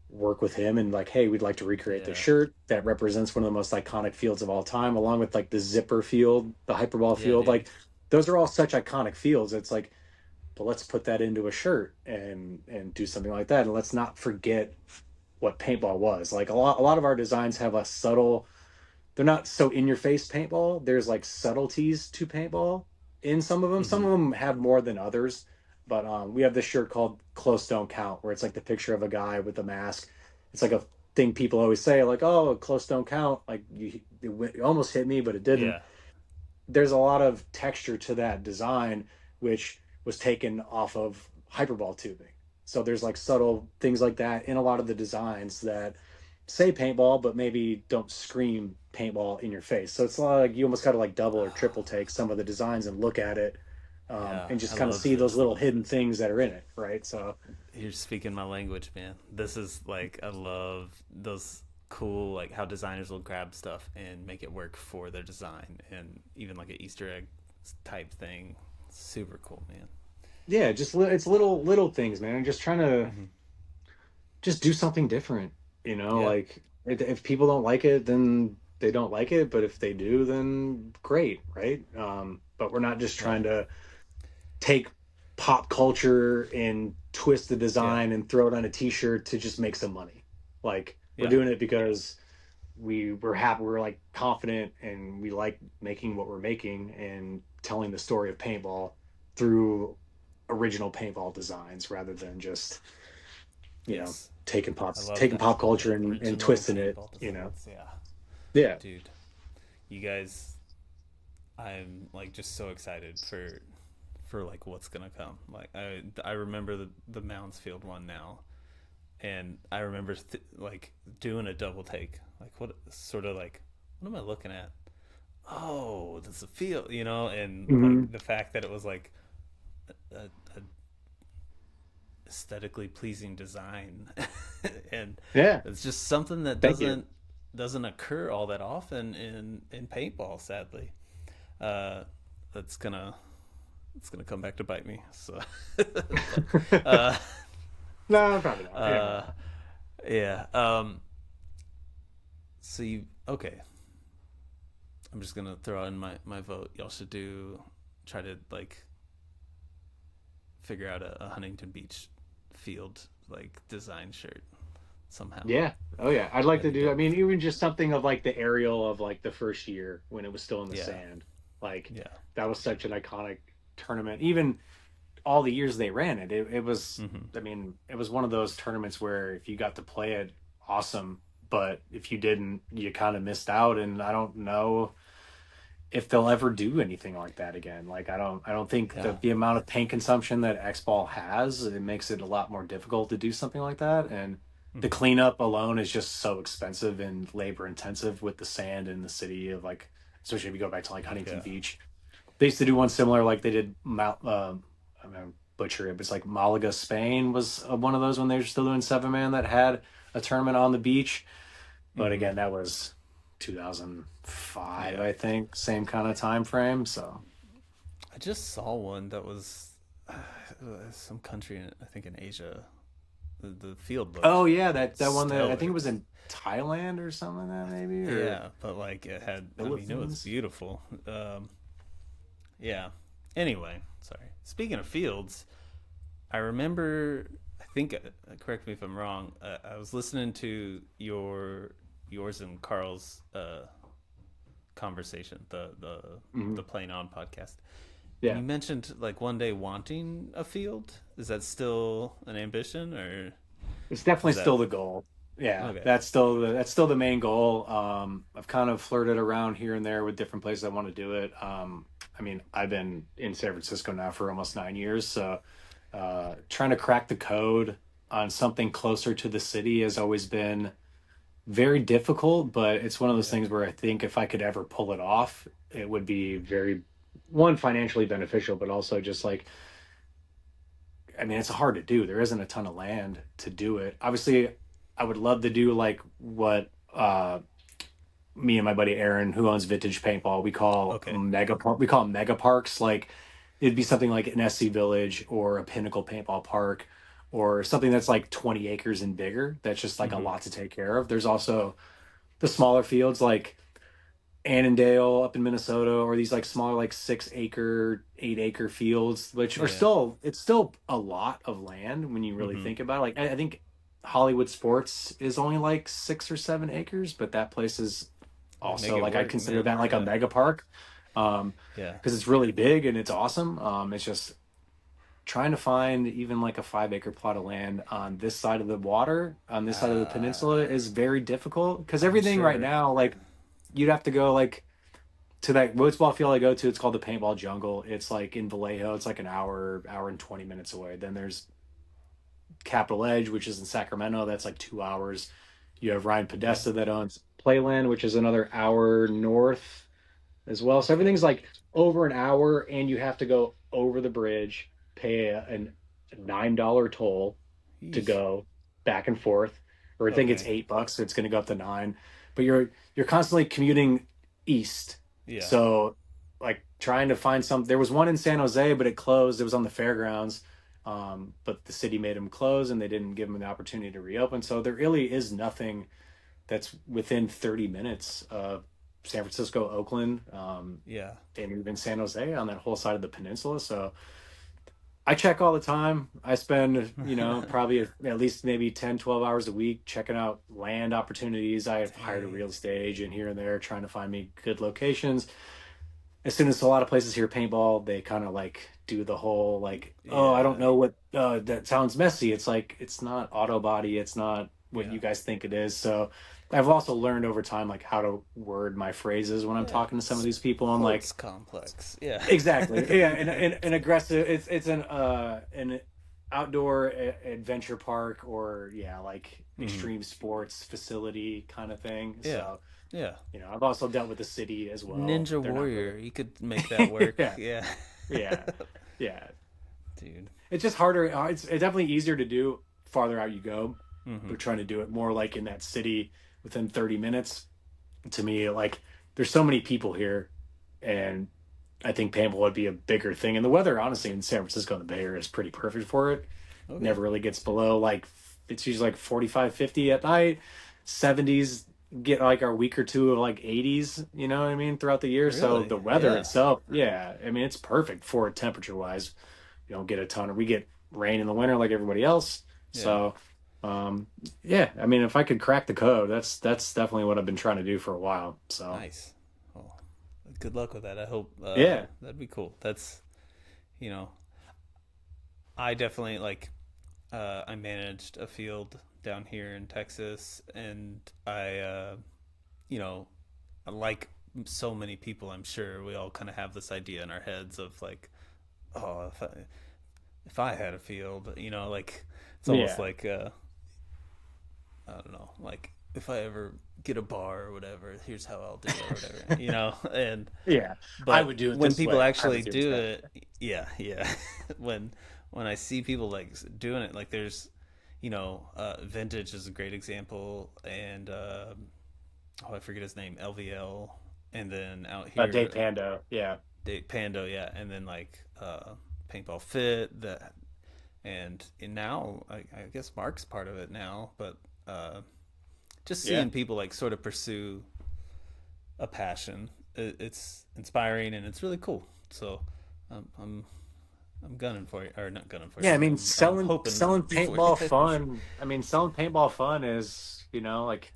work with him and like, hey, we'd like to recreate this Yeah. shirt that represents one of the most iconic fields of all time, along with like the zipper field, the hyperball Yeah, field. dude. Like those are all such iconic fields. It's like, but let's put that into a shirt and do something like that. And let's not forget what paintball was. Like a lot of our designs have a subtle, they're not so in your face paintball. There's like subtleties to paintball in some of them. Some Mm-hmm. of them have more than others. But we have this shirt called Close Don't Count, where it's like the picture of a guy with a mask. It's like a thing people always say, like, "Oh, close don't count." Like it almost hit me, but it didn't. Yeah. There's a lot of texture to that design, which was taken off of hyperball tubing. So there's like subtle things like that in a lot of the designs that say paintball, but maybe don't scream paintball in your face. So it's a lot like you almost got to like double or triple take some of the designs and look at it, Yeah. and I just kind of love see those this. little hidden things that are in it, right? So You're speaking my language, man. This is like I love those cool like how designers will grab stuff and make it work for their design and even like an Easter egg type thing. Super cool, man. yeah, it's little things, man. Just trying to Hmm. just do something different, Yeah. like if people don't like it, then they don't like it, but if they do, then great, right? But we're not just Yeah. trying to take pop culture and twist the Yeah. design and throw it on a t-shirt to just make some money. Like we're Yeah. doing it because we're happy, we're like confident, and we like making what we're making and telling the story of paintball through original paintball designs rather than just Yes. I love taking that. pop culture The and original twisting it, paintball designs. Yeah. yeah. Dude, you guys, I'm like just so excited for like what's gonna come. Like I remember the Moundsfield one now, and I remember like doing a double take. Like what sort of like what am I looking at? Oh, that's a field, and like Hmm. the fact that it was like a aesthetically pleasing design, and Yeah, it's just something that thank you. doesn't occur all that often in paintball. Sadly, uh, that's gonna it's gonna come back to bite me. So, but, uh, No, probably not. Yeah. uh, yeah. So you okay? I'm just gonna throw in my vote. Y'all should try to like figure out a Huntington Beach field like design shirt somehow. Yeah. Oh yeah. I'd like That'd to be do, I dope. mean, even just something of like the aerial of like the first year when it was still in the Yeah, sand. Like yeah. that was such an iconic tournament. Even all the years they ran it, it was, Hmm. I mean, it was one of those tournaments where if you got to play it, awesome. But if you didn't, you kind of missed out. And I don't know if they'll ever do anything like that again. Like I don't think Yeah. the amount of paint consumption that X Ball has, it makes it a lot more difficult to do something like that. And the Hmm. cleanup alone is just so expensive and labor intensive with the sand in the city of like, especially if you go back to like Huntington Yeah. Beach. They used to do one similar, like they did Mount. I'm gonna butcher it, but it's like Malaga, Spain was one of those when they were still doing seven man that had a tournament on the beach. But Hmm. again, that was 2005, Yeah. I think, same kind of time frame. So I just saw one that was some country I think in Asia. The field oh looked yeah, that one that I think stellar. it was in Thailand or something like that maybe, or Yeah, but like it had. I mean, it was Philippines. beautiful. Yeah. Anyway, sorry. Speaking of fields, I remember. I think. Correct me if I'm wrong. I was listening to yours and Carl's conversation, the Playing On podcast. And Yeah. you mentioned like one day wanting a field. Is that still an ambition, or It's definitely is that still the goal. Yeah, okay? that's still the main goal. I've kind of flirted around here and there with different places I want to do it. I mean, I've been in San Francisco now for almost 9 years, so trying to crack the code on something closer to the city has always been very difficult. But it's one of those Yeah, things where I think if I could ever pull it off, it would be very, one, financially beneficial, but also just like, I mean, it's hard to do. There isn't a ton of land to do it. Obviously, I would love to do like what me and my buddy Aaron, who owns Vintage Paintball, okay, we call them mega parks. Like it'd be something like an SC Village or a Pinnacle Paintball Park or something that's like 20 acres and bigger. That's just like a mm-hmm. lot to take care of. There's also the smaller fields like Annandale up in Minnesota, or these like smaller, like 6 acre, 8 acre fields, which are Yeah, it's still a lot of land when you really mm-hmm. think about it. Like I think Hollywood Sports is only like 6 or 7 acres, but that place is They make also it like I'd work, consider man. that like a Yeah, mega park. Um, yeah. because it's really big and it's awesome. It's just trying to find even like a 5 acre plot of land on this side of the water, on this side of the peninsula, Uh, is very difficult because I'm everything right sure. now, like you'd have to go like to that woods ball field I go to. It's called the Paintball Jungle. It's like in Vallejo. It's like an hour and 20 minutes away. Then there's Capital Edge, which is in Sacramento. That's like 2 hours. You have Ryan Yeah. Podesta that owns Playland, which is another hour north as well. So Okay. everything's like over an hour, and you have to go over the bridge, pay a $9 toll to Yeesh. go back and forth, or I think it's Okay. $8. So it's going to go up to nine, but you're constantly commuting east. Yeah. So like trying to find some, there was one in San Jose, but it closed. It was on the fairgrounds. But the city made them close and they didn't give them the opportunity to reopen. So there really is nothing that's within 30 minutes of San Francisco, Oakland, Yeah. and even San Jose on that whole side of the peninsula. So I check all the time. I spend, probably at least maybe 10, 12 hours a week checking out land opportunities. I have hired a Dang. real estate agent here and there trying to find me good locations. As soon as a lot of places hear paintball, they kind of like do the whole like, oh, I don't Yeah. know what, that sounds messy. It's like, it's not auto body. It's not what Yeah. you guys think it is. So I've also learned over time, like how to word my phrases when I'm Yeah. talking to some of these people. I'm like, Sports complex. Yeah. exactly. Yeah, an aggressive. It's an outdoor adventure park, or yeah, like hmm extreme sports facility kind of thing. Yeah. So Yeah. I've also dealt with the city as well. Ninja They're not really. Warrior. You could make that work. Yeah, Yeah. yeah, yeah. Dude. It's just harder. It's definitely easier to do farther out you go. hmm But trying to do it more like in that city within 30 minutes, to me, like there's so many people here, and I think paintball would be a bigger thing. And the weather, honestly, in San Francisco and the Bay Area is pretty perfect for it. Okay. Never really gets below like, it's usually like 45, 50 at night. 70s get like our week or two of like 80s, you know what I mean, throughout the year. So Really? the weather Yeah. itself, yeah, I mean, it's perfect for it temperature wise. You don't get a ton of, we get rain in the winter like everybody else. Yeah. So, um, yeah, I mean, if I could crack the code, that's definitely what I've been trying to do for a while. So, Nice. Well, good luck with that. I hope yeah, that'd be cool. That's you know, I definitely like. I managed a field down here in Texas, and you know, like so many people, I'm sure we all kind of have this idea in our heads of like, oh, if I had a field, like it's almost yeah, like I don't know, like if I ever get a bar or whatever, here's how I'll do it or whatever, and yeah, I but would do it when this people way. I actually would do it do that it, yeah, yeah. When I see people like doing it, like there's, vintage is a great example, and oh, I forget his name, LVL, and then out Day here, Pando. Yeah. Pando, yeah, and then like Paintball Fit, that, and now I guess Mark's part of it now, but just Yeah. seeing people like sort of pursue a passion, it's inspiring and it's really cool. So um, I'm I'm gunning for you, or not gunning for you. Yeah, I mean, I'm selling hoping for paintball you. fun. I mean, selling paintball fun is, like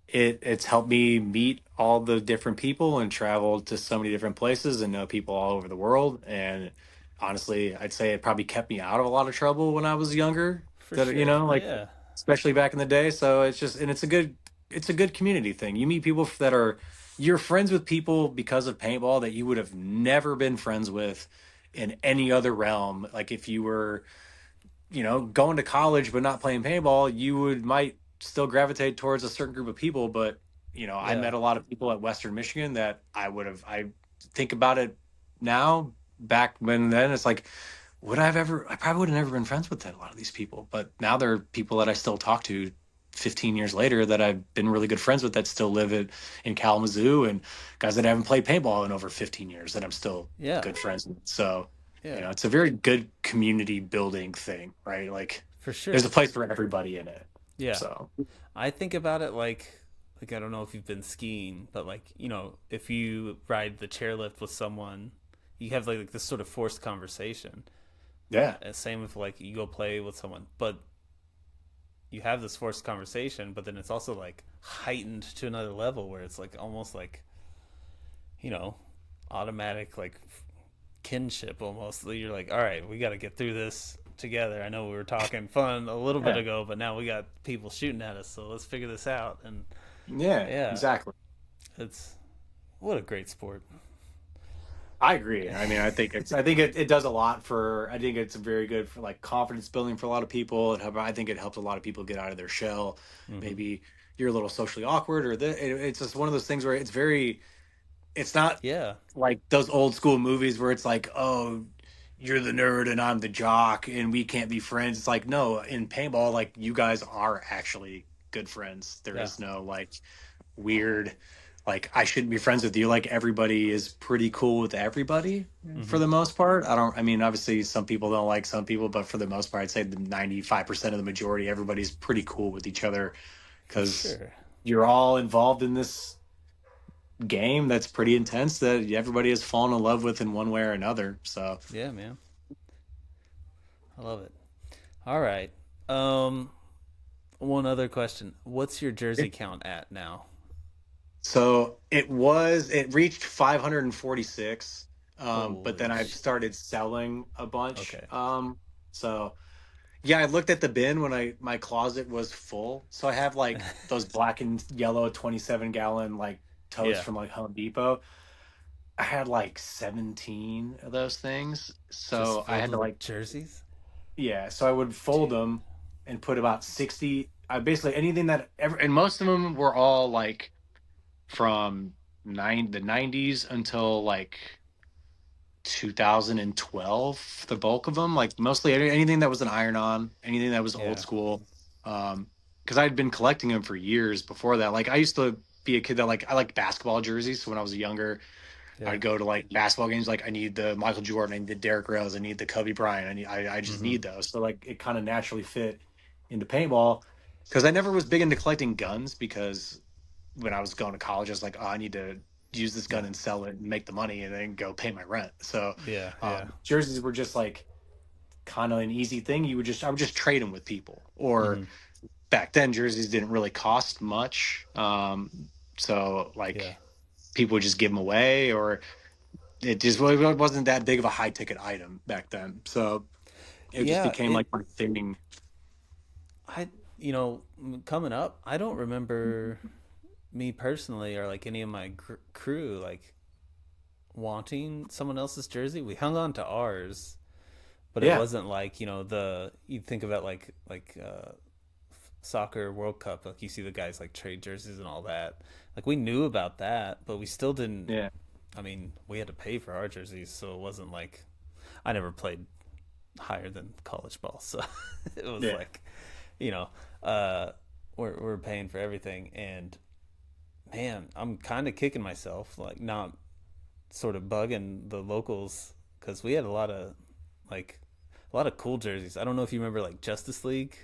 it's helped me meet all the different people and travel to so many different places and know people all over the world. And honestly, I'd say it probably kept me out of a lot of trouble when I was younger. For That, sure. like Yeah. especially back in the day. So it's just, and it's a good community thing. You meet people that are, you're friends with people because of paintball that you would have never been friends with in any other realm. Like if you were, going to college but not playing paintball, you might still gravitate towards a certain group of people. But I Yeah. met a lot of people at Western Michigan that I think about it now. Back when then, it's like, I probably would have never been friends with a lot of these people, but now there are people that I still talk to 15 years later that I've been really good friends with that still live in Kalamazoo, and guys that haven't played paintball in over 15 years that I'm still Yeah. good friends with. So, Yeah. it's a very good community building thing, right? Like For there's a sure. place for everybody in it. Yeah. So, I think about it like I don't know if you've been skiing, but like, if you ride the chairlift with someone, you have like this sort of forced conversation. yeah. And same with like you go play with someone, but you have this forced conversation, but then it's also like heightened to another level where it's like almost like, you know, automatic like kinship almost. You're like, all right, we got to get through this together. I know we were talking fun a little bit Yeah. ago, but now we got people shooting at us, so let's figure this out. And Yeah, yeah, exactly. it's what a great sport. I agree. I mean, I think it does a lot for, I think it's very good for like confidence building for a lot of people. I think it helps a lot of people get out of their shell. Hmm. Maybe you're a little socially awkward it's just one of those things where it's not Yeah, like those old school movies where it's like, oh, you're the nerd and I'm the jock and we can't be friends. It's like, no, in paintball, like you guys are actually good friends. There yeah. is no like weird, like I shouldn't be friends with you. Like everybody is pretty cool with everybody for Hmm. the most part. I mean, obviously some people don't like some people, but for the most part, I'd say the 95% of the majority, everybody's pretty cool with each other For because sure. you're all involved in this game that's pretty intense that everybody has fallen in love with in one way or another. So, Yeah, man. I love it. All right. Um, One other question. What's your jersey count at now? it reached 546. But Holy then I've sh! started selling a bunch. Okay. So yeah, I looked at the bin when my closet was full. So I have like those black and yellow 27-gallon like totes Yeah. from like Home Depot. I had like 17 of those things. Just So I filled had to with like, jerseys? yeah, so I would fold Dude. them and put about 60. I basically anything that ever, and most of them were all like from the 90s until like 2012, the bulk of them, like mostly anything that was an iron on, anything that was old Yeah. school. Because I'd been collecting them for years before that. Like I used to be a kid that I like basketball jerseys. So when I was younger, Yeah. I'd go to like basketball games. Like I need the Michael Jordan, I need the Derrick Rose, I need the Kobe Bryant. I just Mm-hmm. need those. So like it kind of naturally fit into paintball because I never was big into collecting guns because when I was going to college, I was like, oh, I need to use this gun Yeah. and sell it and make the money and then go pay my rent. So Yeah. Yeah. jerseys were just like kind of an easy thing. I would just trade them with people. Or Mm-hmm. back then, jerseys didn't really cost much. So Yeah. like people would just give them away, or it just really wasn't that big of a high ticket item back then. So it just Yeah. became like my thing. I, coming up, I don't remember me personally or like any of my crew like wanting someone else's jersey. We hung on to ours, but it Yeah. wasn't like you think about soccer World Cup, like you see the guys like trade jerseys and all that. Like we knew about that, but we still didn't. Yeah. I mean, we had to pay for our jerseys, so it wasn't like I never played higher than college ball, so it was Yeah. like, you know, uh, we're paying for everything, and man, I'm kind of kicking myself, like not sort of bugging the locals because we had like a lot of cool jerseys. I don't know if you remember like Justice League.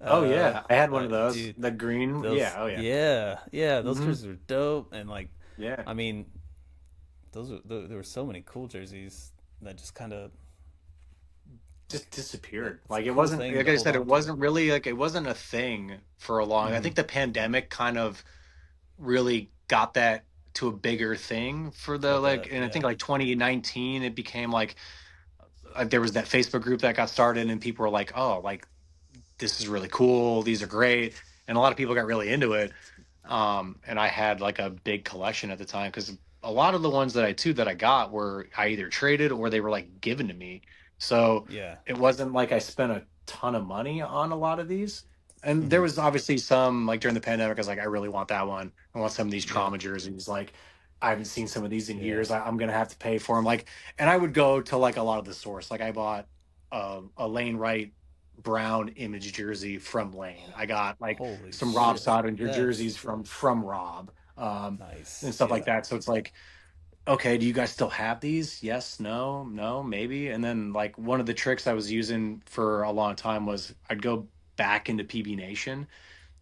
Oh yeah. I had one of those. Dude, The green. Yeah. those Oh yeah. yeah, those Hmm. jerseys were dope, and like Yeah. I mean, there were so many cool jerseys that just kind of Just disappeared. it's a Like it cool wasn't, thing like to I hold said, it on to. wasn't really like it wasn't a thing for a long. I Hmm. think the pandemic kind of really got that to a bigger thing for the I like, bet. and I think Yeah. like 2019 it became like there was that Facebook group that got started and people were like, oh, like this is really cool, these are great, and a lot of people got really into it. And I had like a big collection at the time because a lot of the ones that I got were I either traded or they were like given to me. So Yeah. it wasn't like I spent a ton of money on a lot of these. And there Hmm. was obviously some like during the pandemic, I was like, I really want that one. I want some of these Yeah. trauma jerseys. Like I haven't seen some of these in Yeah. years. I'm gonna have to pay for them. Like, and I would go to like a lot of the source. Like I bought a Lane Wright Brown image jersey from Lane. I got like Holy some Rob shit. Stodinger That's jerseys from Rob, and nice. stuff like Yeah. that. So it's like, okay, do you guys still have these? Yes, no, no, maybe. And then like one of the tricks I was using for a long time was I'd go back into PB Nation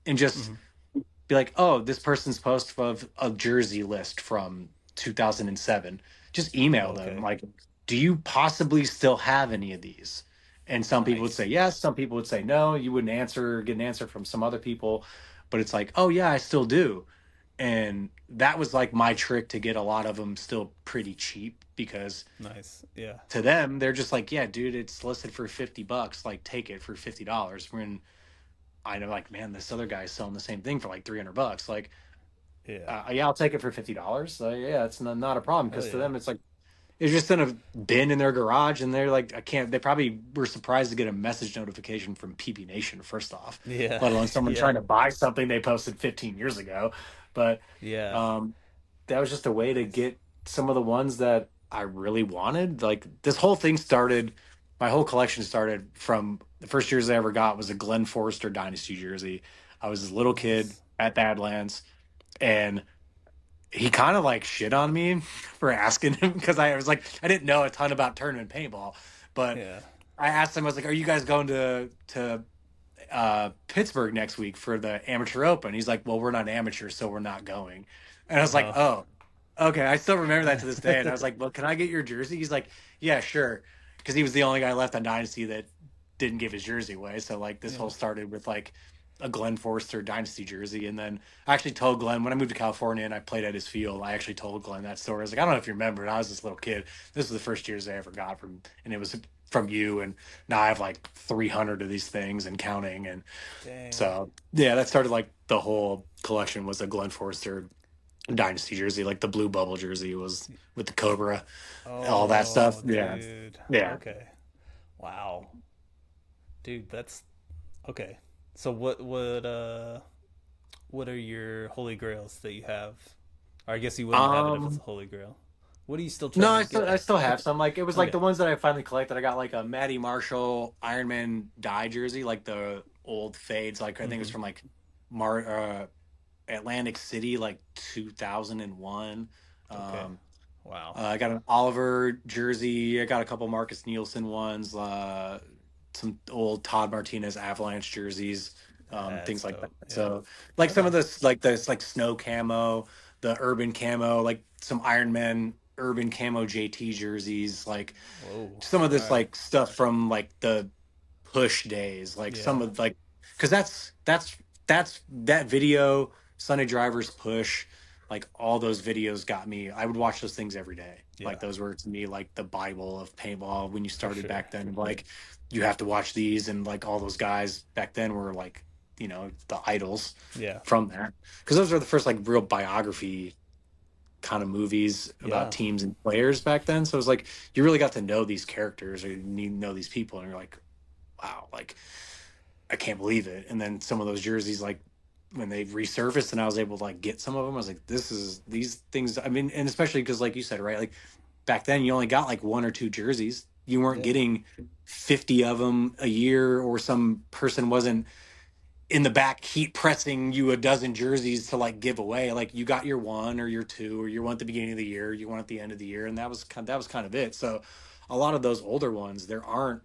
and just Hmm. be like, oh, this person's post of a jersey list from 2007. Just email them Okay. like, do you possibly still have any of these? And some people would say Nice. yes, some people would say no. You wouldn't answer, get an answer from some other people, but it's like, oh yeah, I still do. And that was like my trick to get a lot of them still pretty cheap because Nice. Yeah. to them they're just like, yeah, dude, it's listed for $50, like take it for $50. When I know, like, man, this other guy's selling the same thing for like $300. Like, Yeah. yeah, I'll take it for $50. So yeah, it's not a problem Hell because to yeah. them it's like it's just in a bin in their garage, and they're like, I can't. They probably were surprised to get a message notification from PB Nation first off, Yeah. let alone someone Yeah. trying to buy something they posted 15 years ago. But Yeah. um, that was just a way to Nice. get some of the ones that I really wanted. Like this whole thing started. My whole collection started from the first jersey I ever got was a Glenn Forrester Dynasty jersey. I was this little kid Nice. at Badlands, and he kind of like shit on me for asking him because I was like, I didn't know a ton about tournament paintball, but Yeah. I asked him, I was like, "Are you guys going to Pittsburgh next week for the amateur open?" He's like, "Well, we're not amateur, so we're not going." And I was like, Oh. "Oh, okay." I still remember that to this day. And I was like, "Well, can I get your jersey?" He's like, "Yeah, sure," because he was the only guy left on Dynasty that didn't give his jersey away. So like this whole Yeah. started with like a Glenn Forrester Dynasty jersey, and then I actually told Glenn when I moved to California and I played at his field. I actually told Glenn that story. I was like, "I don't know if you remember, I was this little kid. This was the first jersey I ever got from, and it was from you, and now I have like 300 of these things and counting." And Dang. so yeah, that started like the whole collection was a Glenn Forrester Dynasty jersey, like the blue bubble jersey was with the Cobra, all that stuff. Oh, Yeah, dude. yeah. Okay. Wow. Dude, that's okay. So what are your holy grails that you have? Or I guess you wouldn't have it if it's a Um, holy grail. What are you still no, trying to I get? still have some. Like it was like Okay. the ones that I finally collected. I got like a Matty Marshall Iron Man dye jersey, like the old fades. Like I think it was Mm-hmm. from like Mar Atlantic City, like 2001. Okay. Um, Wow. I got an Oliver jersey. I got a couple Marcus Nielsen ones. Some old Todd Martinez Avalanche jerseys, things That's like that. dope. Yeah. So, like some Okay. of this like snow camo, the urban camo, like some Iron Man urban camo JT jerseys, like Whoa. some of All this right. like stuff from like the push days, like some Yeah. of like because that's that video Sunday Drivers push, like all those videos got me. I would watch those things every day. Like Yeah. those were to me like the Bible of paintball when you For started sure. back then. Like you have to watch these, and like all those guys back then were like the idols Yeah. from that because those are the first like real biography kind of movies about Yeah. teams and players back then. So it was like you really got to know these characters or you know these people, and you're like, wow, like I can't believe it. And then some of those jerseys, like when they resurfaced and I was able to like get some of them, I was like, this is these things. I mean, and especially because like you said, right, like back then you only got like one or two jerseys. You weren't Yeah. getting 50 of them a year, or some person wasn't in the back heat pressing you a dozen jerseys to like give away. Like you got your one or your two or your one at the beginning of the year, you one at the end of the year, and that was kind of it. So a lot of those older ones, there aren't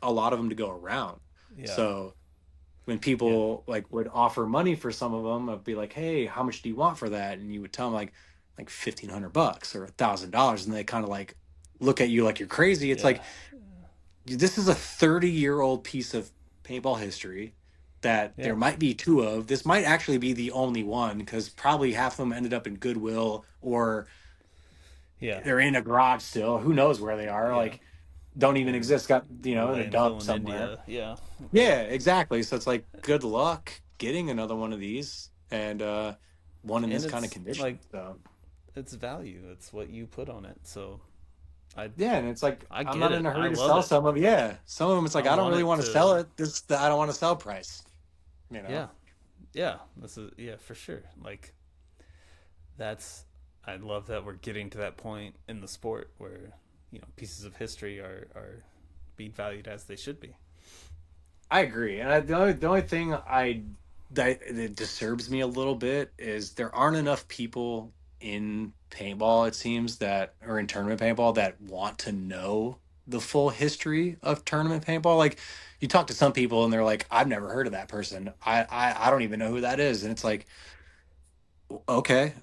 a lot of them to go around. Yeah. So when Yeah. people like would offer money for some of them, I'd be like, "Hey, how much do you want for that?" And you would tell them like $1,500 or $1,000, and they kind of like look at you like you're crazy. It's Yeah. like this is a 30-year-old piece of paintball history. that Yeah. there might be two of. This might actually be the only one because probably half of them ended up in Goodwill or Yeah. they're in a garage still. Who knows where they are? Yeah. Like, don't even Or exist. Got, a in a landfill dump in somewhere. India. Yeah. Yeah. Yeah, exactly. So it's like good luck getting another one of these and one in And this kind of it's like condition. So it's value. It's what you put on it. So I yeah, and it's like I I'm get not in it. a I hurry to love sell it. some of them. Yeah, some of them it's I like I don't want really it want to sell to. it. This the I don't want to sell price. You know. Yeah. Yeah. This is yeah for sure. Like that's I love that we're getting to that point in the sport where pieces of history are being valued as they should be. I agree, and the only thing that disturbs me a little bit is there aren't enough people in paintball. It seems that or in tournament paintball that want to know the full history of tournament paintball. Like you talk to some people and they're like, "I've never heard of that person. I don't even know who that is," and it's like, okay,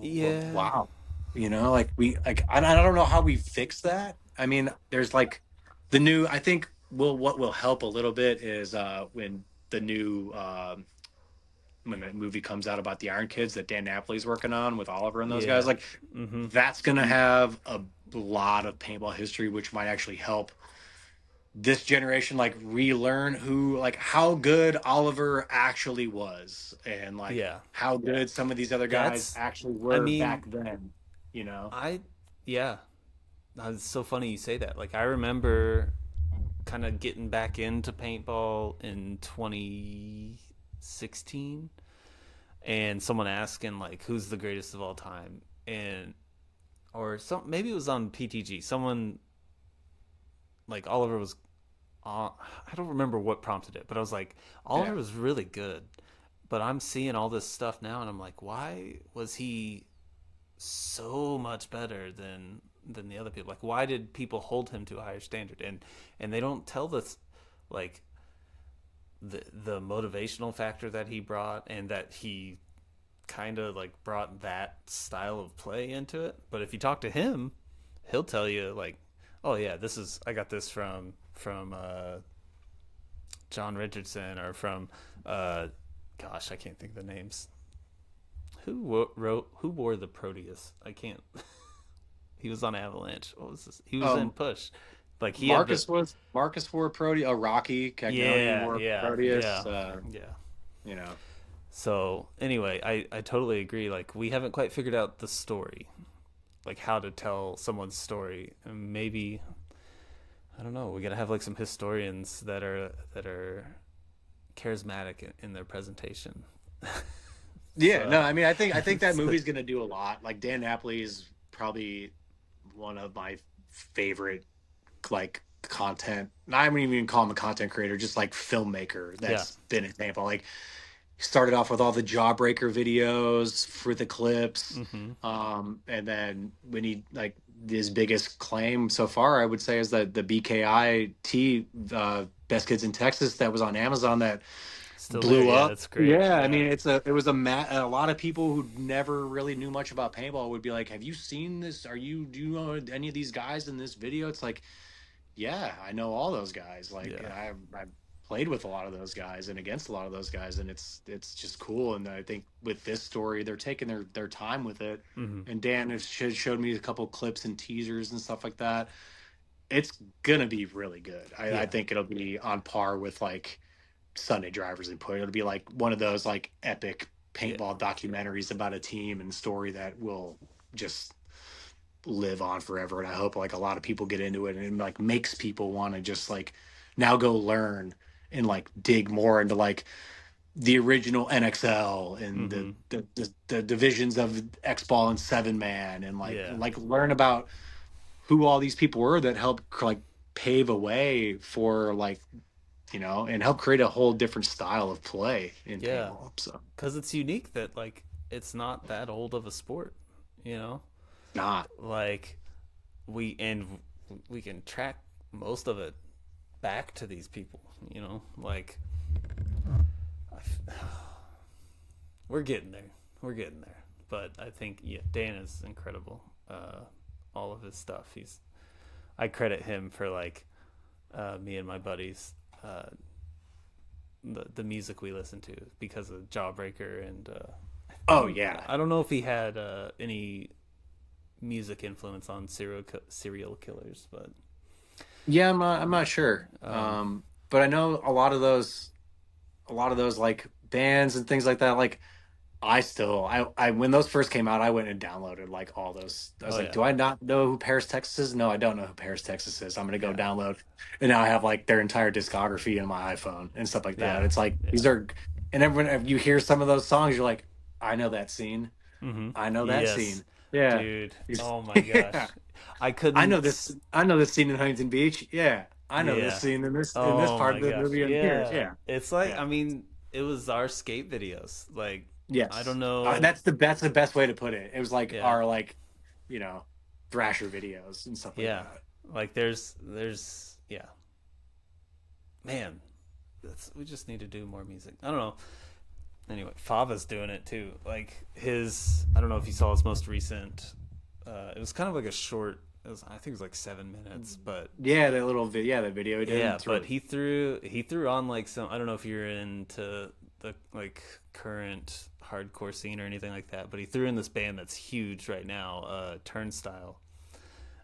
Yeah. wow, like we like I don't know how we fix that. I mean, there's like the new. I think what will help a little bit is when the new when the movie comes out about the Iron Kids that Dan Napoli's working on with Oliver and those guys. Yeah. Like Mm-hmm. that's gonna have a lot of paintball history, which might actually help this generation like relearn who like how good Oliver actually was and like Yeah. how good some of these other guys That's. actually I were back mean, then, you know? I. Yeah. It's so funny you say that. Like I remember kind of getting back into paintball in 2016 and someone asking like who's the greatest of all time and or some maybe it was on PTG someone like Oliver was I don't remember what prompted it but I was like Yeah. Oliver was really good but I'm seeing all this stuff now and I'm like why was he so much better than the other people like why did people hold him to a higher standard and they don't tell this like the motivational factor that he brought and that he kind of like brought that style of play into it. But if you talk to him, he'll tell you like, "Oh yeah, this is I got this from John Richardson or from gosh, I can't think of the names. Who wore the Proteus? I can't. He was on Avalanche. What was this? He was in Um Push. Like he had the Marcus wore Proteus, Rocky Cagnoni yeah, wore yeah, Proteus, yeah, yeah. you know. So anyway, I totally agree. Like we haven't quite figured out the story, like how to tell someone's story. And maybe I don't know. We gotta have like some historians that are charismatic in their presentation. Yeah, no, So I mean I think that movie's gonna do a lot. Like Dan Napoli is probably one of my favorite like content. I wouldn't even call him a content creator, just like filmmaker yeah, that's been in paintball. Like he started off with all the Jawbreaker videos for the clips, mm-hmm. and then when he like his biggest claim so far, I would say, is that the BKIT Best Kids in Texas that was on Amazon that Still there. blew Yeah, up. it's great. Yeah, I Yeah, mean a lot of people who never really knew much about paintball would be like, "Have you seen this? Do you know any of these guys in this video?" It's like, yeah, I know all those guys. Like yeah, I played with a lot of those guys and against a lot of those guys, and it's just cool. And I think with this story, they're taking their time with it. mm-hmm. And Dan has showed me a couple clips and teasers and stuff like that. It's gonna be really good. I Yeah, think it'll be on par with like Sunday Drivers and Put. It'll be like one of those like epic yeah, paintball documentaries about a team and story that will just live on forever. And I hope like a lot of people get into it and it like makes people want to just like now go learn and like dig more into like the original NXL and mm-hmm. the divisions of X Ball and Seven Man and Yeah, like learn about who all these people were that helped like pave a way for like and help create a whole different style of play in yeah. paintball. So Because it's unique that like it's not that old of a sport. You know, not like and we can track most of it back to these people. You know, like we're getting there. We're getting there. But I think yeah, Dan is incredible. All of his stuff. I credit him for like me and my buddies the music we listen to because of Jawbreaker and Oh yeah. I don't know if he had any music influence on serial killers, but Yeah, I'm not sure. But I know a lot of those like bands and things like that. Like I when those first came out, I went and downloaded like all those. I was oh like, yeah, do I not know who Paris, Texas is? No, I don't know who Paris, Texas is. I'm gonna go yeah, download, and now I have like their entire discography in my iPhone and stuff like that. yeah, It's like yeah. these are, and everyone if you hear some of those songs, you're like, I know that scene. Mm-hmm. I know that Yes, scene. Yeah. dude. It's- Oh my yeah. gosh, I I know this. couldn't. I know this scene in Huntington Beach. Yeah. I know this Yeah. scene in this Oh part my of the gosh. movie and here. Yeah. Yeah. It's like, Yeah. I mean, it was our skate videos. Like, I Yes. don't know. That's the best way to put it. It was like Yeah. our like, you know, Thrasher videos and stuff like Yeah. that. Like yeah. Man, we just need to do more music. I don't know. Anyway, Fava's doing it too. Like I don't know if you saw his most recent, it was kind of like a short, I think it was like 7 minutes, but Yeah, that video he did. yeah, It's but really- he threw on like some, I don't know if you're into the like current hardcore scene or anything like that, but he threw in this band that's huge right now, Turnstile.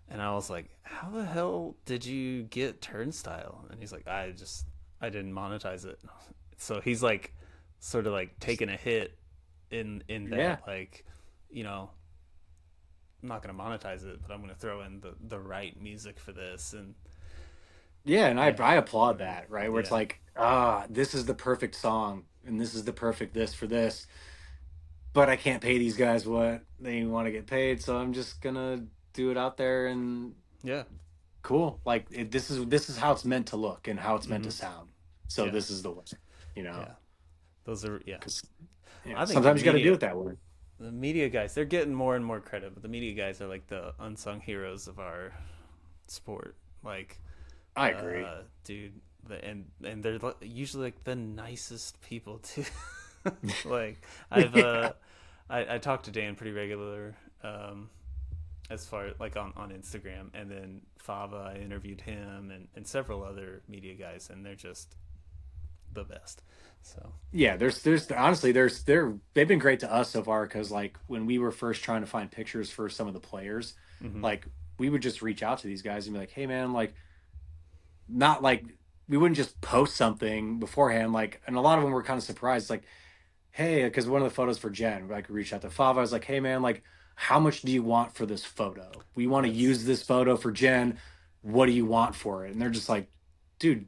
And I was like, how the hell did you get Turnstile? And he's like, I didn't monetize it. So he's like sort of like taking a hit in that, Yeah. like, you know, I'm not gonna monetize it, but I'm gonna throw in the right music for this. And yeah, and I yeah, I applaud that, right? Where it's yeah, like, this is the perfect song and this is the perfect this for this. But I can't pay these guys what they want to get paid, so I'm just gonna do it out there and yeah, cool. Like this is how it's meant to look and how it's meant to hmm, sound. So yeah, this is the way, you know. yeah. Those are, yeah. Because I think sometimes you got to do it that way. the media guys, they're getting more and more credit, but the media guys are like the unsung heroes of our sport. Like, I agree. dude, and they're usually like the nicest people too. Like, Yeah. I talk to Dan pretty regular, as far like on Instagram, and then Fava, I interviewed him and several other media guys, and they're just the best. So Yeah, there's honestly they've been great to us so far because like when we were first trying to find pictures for some of the players, hmm, like we would just reach out to these guys and be like, hey man, like not like we wouldn't just post something beforehand, like and a lot of them were kind of surprised, like, hey, because one of the photos for Jen, like reached out to Fava, I was like, hey man, like how much do you want for this photo? We want to that's use this photo for Jen. What do you want for it? And they're just like, dude,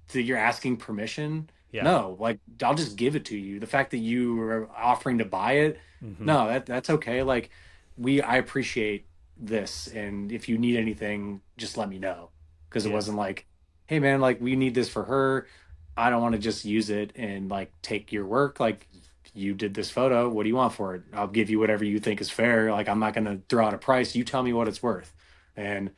so you're asking permission? yeah, No, like I'll just give it to you. The fact that you are offering to buy it, hmm, no, that's okay. Like I appreciate this, and if you need anything, just let me know. Because it yeah, wasn't like, hey man, like we need this for her. I don't want to just use it and like take your work. Like you did this photo. What do you want for it? I'll give you whatever you think is fair. Like I'm not gonna throw out a price. You tell me what it's worth. And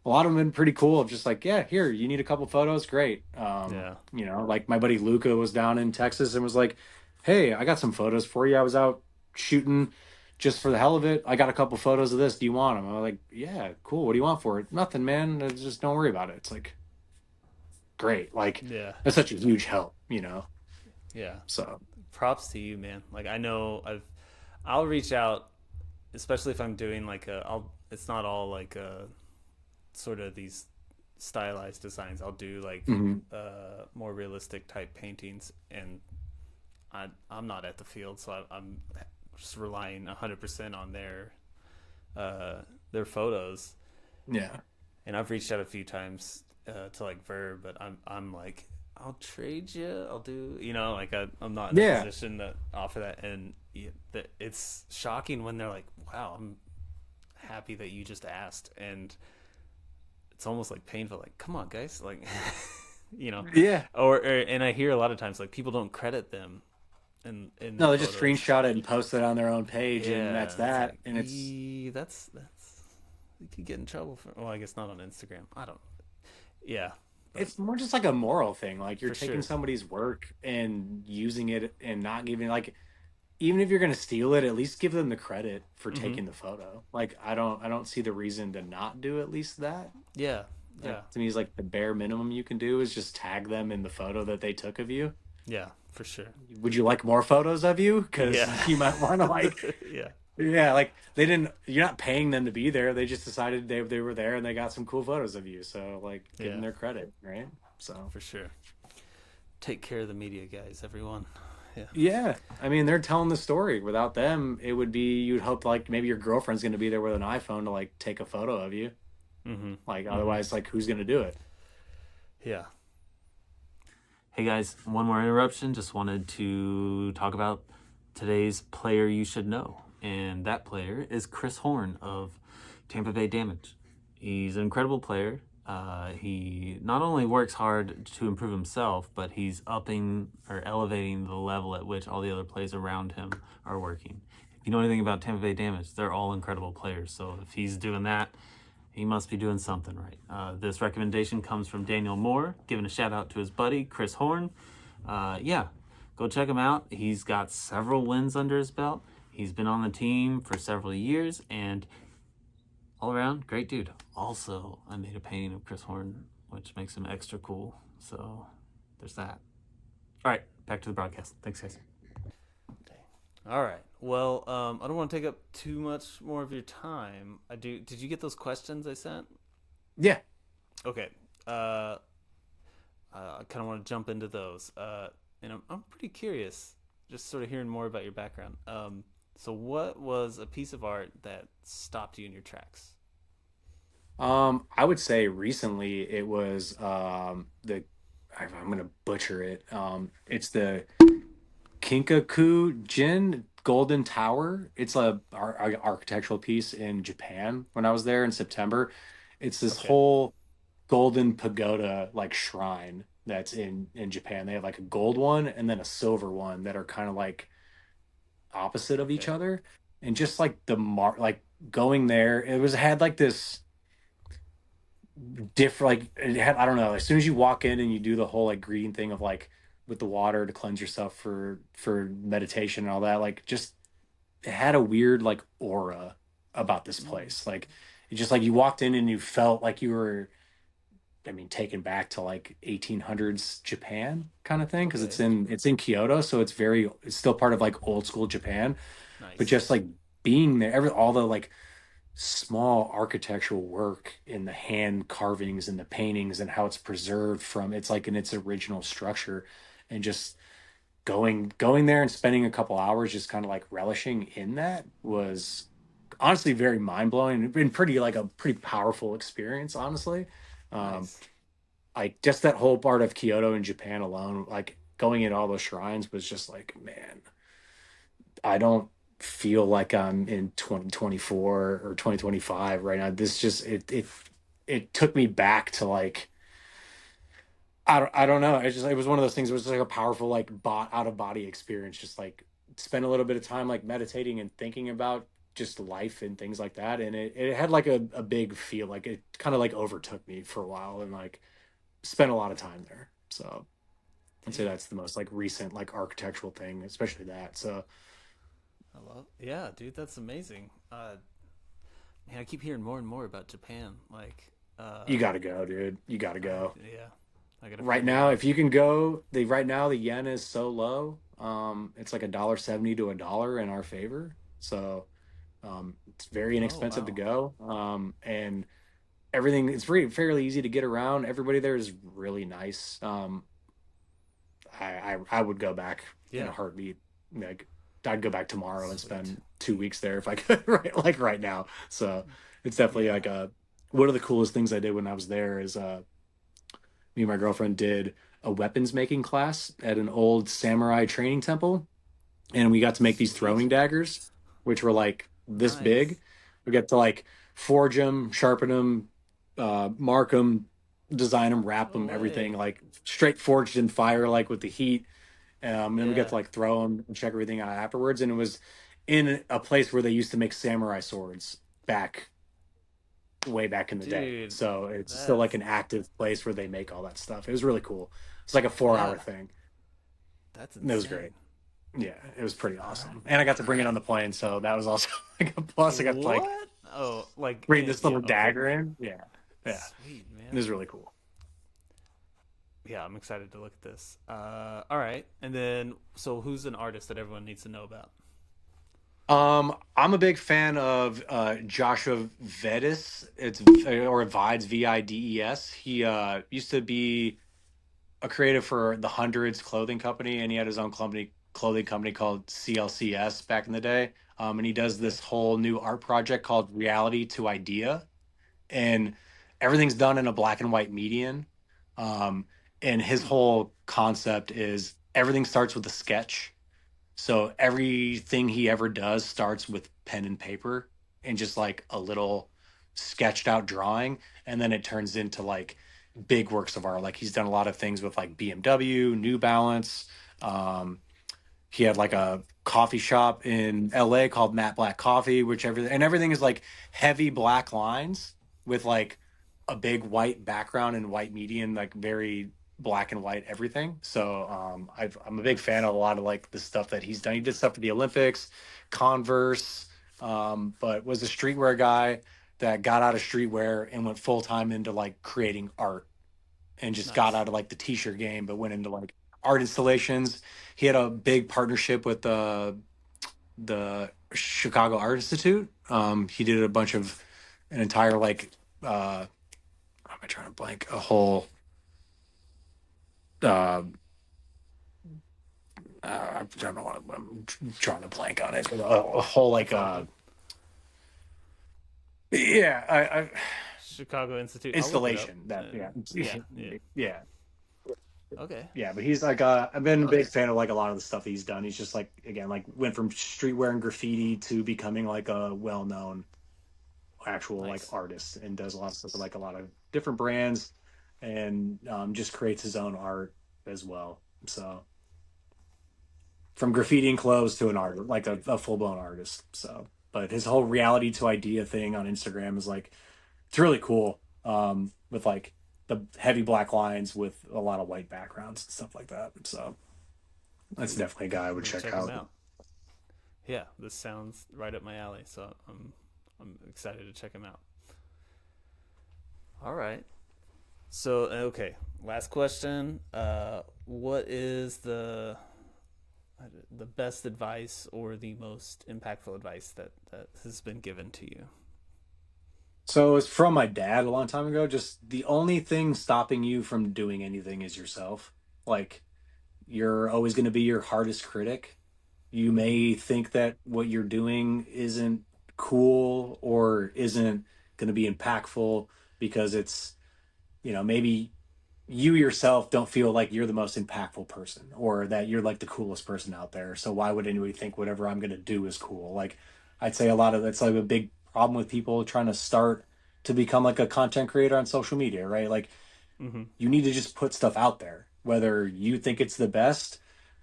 a lot of them been pretty cool of just like, yeah, here, you need a couple photos, great. yeah, Like my buddy Luca was down in Texas and was like, hey, I got some photos for you. I was out shooting just for the hell of it. I got a couple photos of this. Do you want them? I'm like, yeah, cool. What do you want for it? Nothing, man. Just don't worry about it. It's like great. Like yeah, that's such a huge help. yeah. So Props to you, man. Like I know I'll reach out, especially if I'm doing like it's not all like sort of these stylized designs. I'll do like mhm. more realistic type paintings, and I'm not at the field, so I'm just relying 100% on their photos. Yeah. And I've reached out a few times to like Verb, but I'm like, I'll trade you. I'll do, like I'm not in a Yeah. position to offer that. And it's shocking when they're like, wow, I'm happy that you just asked. And it's almost like painful. Like, come on, guys. Like, Yeah. and I hear a lot of times like people don't credit them in the No, they just photos. screenshot it and post it on their own page, and Yeah, that's it's that. like, And it's that's you could get in trouble for. Well, I guess not on Instagram. I don't. Yeah, but it's more just like a moral thing. Like you're for taking sure. somebody's work and using it and not giving like even if you're gonna steal it, at least give them the credit for Hmm. taking the photo. Like I don't see the reason to not do at least that. Yeah, That yeah, to me is like the bare minimum you can do is just tag them in the photo that they took of you. Yeah, for sure. Would you like more photos of you? Because Yeah. you might want to like, Yeah. yeah, like they didn't. You're not paying them to be there. They just decided they were there and they got some cool photos of you. So like, give them Yeah, their credit, right? So for sure. Take care of the media guys, everyone. Yeah. yeah, I mean they're telling the story. Without them, it would be you'd hope like maybe your girlfriend's going to be there with an iPhone to like take a photo of you. Mm-hmm. Like Mm-hmm. otherwise, like who's going to do it? Yeah. Hey guys, one more interruption. Just wanted to talk about today's player you should know. And that player is Chris Horn of Tampa Bay Damage. He's an incredible player. He not only works hard to improve himself, but he's upping or elevating the level at which all the other players around him are working. If you know anything about Tampa Bay Damage, they're all incredible players. So if he's doing that, he must be doing something right. This recommendation comes from Daniel Moore, giving a shout out to his buddy, Chris Horn. Yeah, go check him out. He's got several wins under his belt. He's been on the team for several years, and all around, great dude. Also, I made a painting of Chris Horn, which makes him extra cool. So there's that. All right, back to the broadcast. Thanks, guys. All right. Well, I don't want to take up too much more of your time. I do. Did you get those questions I sent? Yeah. Okay. I kind of want to jump into those. And I'm pretty curious, just sort of hearing more about your background. So what was a piece of art that stopped you in your tracks? I would say recently it was I'm gonna butcher it. It's the Kinkaku Jin Golden Tower. It's a architectural piece in Japan when I was there in September. It's this Okay. whole golden pagoda like shrine that's in Japan. They have like a gold one and then a silver one that are kind of like opposite of each Okay. other. And just like like going there, it was had like this different like it had I don't know, as soon as you walk in and you do the whole like greeting thing of like with the water to cleanse yourself for meditation and all that, like just it had a weird like aura about this Mm, place. Like it just like you walked in and you felt like you were, I mean, taken back to like 1800s Japan kind of thing because okay. it's in Kyoto, so it's still part of like old school Japan, but Nice. just like being there, all the like small architectural work in the hand carvings and the paintings and how it's preserved from it's like in its original structure, and just going there and spending a couple hours just kind of like relishing in that was honestly very mind-blowing and been pretty like a pretty powerful experience, honestly. um Nice. like just that whole part of Kyoto in Japan alone, like going in all those shrines was just like, man, I don't feel like I'm in 2024 or 2025 right now. This just it took me back to like I don't know. It was one of those things. It was like a powerful like out of body experience. Just like spend a little bit of time like meditating and thinking about just life and things like that. And it had like a big feel like it kind of like overtook me for a while and like spent a lot of time there. So I'd say Dang. that's the most like recent like architectural thing, especially that. So I love. Yeah, dude, that's amazing. Man, I keep hearing more and more about Japan. Like, you got to go, dude. You got to I go. yeah, I gotta Right figure it now, out. if you can go, the right now the yen is so low. It's like $1.70 to a dollar in our favor. So it's very Oh inexpensive to wow. go. And everything it's fairly easy to get around. Everybody there is really nice. I would go back in a Yeah. heartbeat. Like I'd go back tomorrow and Sweet. spend 2 weeks there if I could, right? Like right now. So it's definitely Yeah. like one of the coolest things I did when I was there is me and my girlfriend did a weapons making class at an old samurai training temple, and we got to make these Sweet. throwing daggers, which were like this big. Nice. We got to like forge them, sharpen them, mark them, design them, wrap No them, everything way. like straight forged in fire, like with the heat. And we got Yeah. to like throw them and check everything out afterwards. And it was in a place where they used to make samurai swords back way back in the day. Dude, So it's still like that's an active place where they make all that stuff. It was really cool. It's like a 4 hour yeah, thing. that's It was great. insane. Yeah, it was pretty All right. awesome. And I got to bring it on the plane, so that was also like a plus. I got to like What? Oh, bring this yeah, little okay. dagger in. Yeah. Yeah. Sweet, It man. was really cool. yeah, I'm excited to look at this. All right, and then so who's an artist that everyone needs to know about? I'm a big fan of Joshua Vedis. Or Vides, Vides. He used to be a creative for the Hundreds clothing company, and he had his own clothing company called CLCS back in the day. And he does Okay. this whole new art project called Reality to Idea, and everything's done in a black and white median. Um, and his Hmm. whole concept is everything starts with a sketch, so everything he ever does starts with pen and paper and just like a little sketched out drawing. And then it turns into like big works of art. Like he's done a lot of things with like BMW, New Balance. Um, he had like a coffee shop in LA called Matte Black Coffee, which everything is like heavy black lines with like a big white background and white median, like very black and white everything. So I'm a big fan of a lot of like the stuff that he's done. He did stuff for the Olympics, Converse, but was a streetwear guy that got out of streetwear and went full time into like creating art, and just got Nice. out of like the t-shirt game, but went into like art installations. He had a big partnership with the Chicago Art Institute. He did a bunch of an entire like how am I trying to blank a whole uh, I don't know what I'm trying to blank on it. A whole like It's all good. yeah, Chicago Institute. I'll look it up. installation that yeah Yeah, yeah. yeah. Okay. Yeah, but he's like I've been a big fan of like a lot of the stuff he's done. He's just like again like went from streetwear and graffiti to becoming like a well-known actual like Nice. artist, and does a lot of stuff for like a lot of different brands, and just creates his own art as well. So from graffiti and clothes to an art like a full-blown artist. So but his whole reality to idea thing on Instagram is like it's really cool. With like the heavy black lines with a lot of white backgrounds and stuff like that. So that's definitely a guy I would I'm gonna check check him out. out. Yeah, this sounds right up my alley. So I'm excited to check him out. All right. So okay, last question. What is the best advice or the most impactful advice that has been given to you? So it's from my dad a long time ago. Just the only thing stopping you from doing anything is yourself. Like you're always going to be your hardest critic. You Mm-hmm. may think that what you're doing isn't cool or isn't going to be impactful because it's, maybe you yourself don't feel like you're the most impactful person or that you're like the coolest person out there. So why would anybody think whatever I'm going to do is cool? Like I'd say a lot of that's like a big problem with people trying to start to become like a content creator on social media, right? Like Mm-hmm. you need to just put stuff out there. Whether you think it's the best,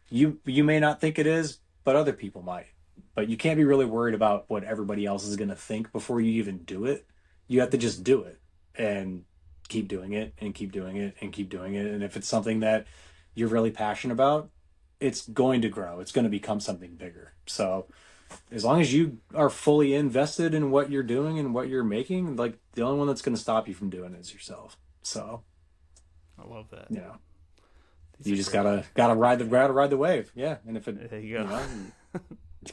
you may not think it is, but other people might. But you can't be really worried about what everybody else is going to think before you even do it. You have to just do it and keep doing it and keep doing it and keep doing it. And if it's something that you're really passionate about, it's going to grow. It's going to become something bigger. So as long as you are fully invested in what you're doing and what you're making, like the only one that's going to stop you from doing it is yourself. So, I love that. you know, These you are just great. gotta ride the wave. Yeah. And if it, There you you go. know,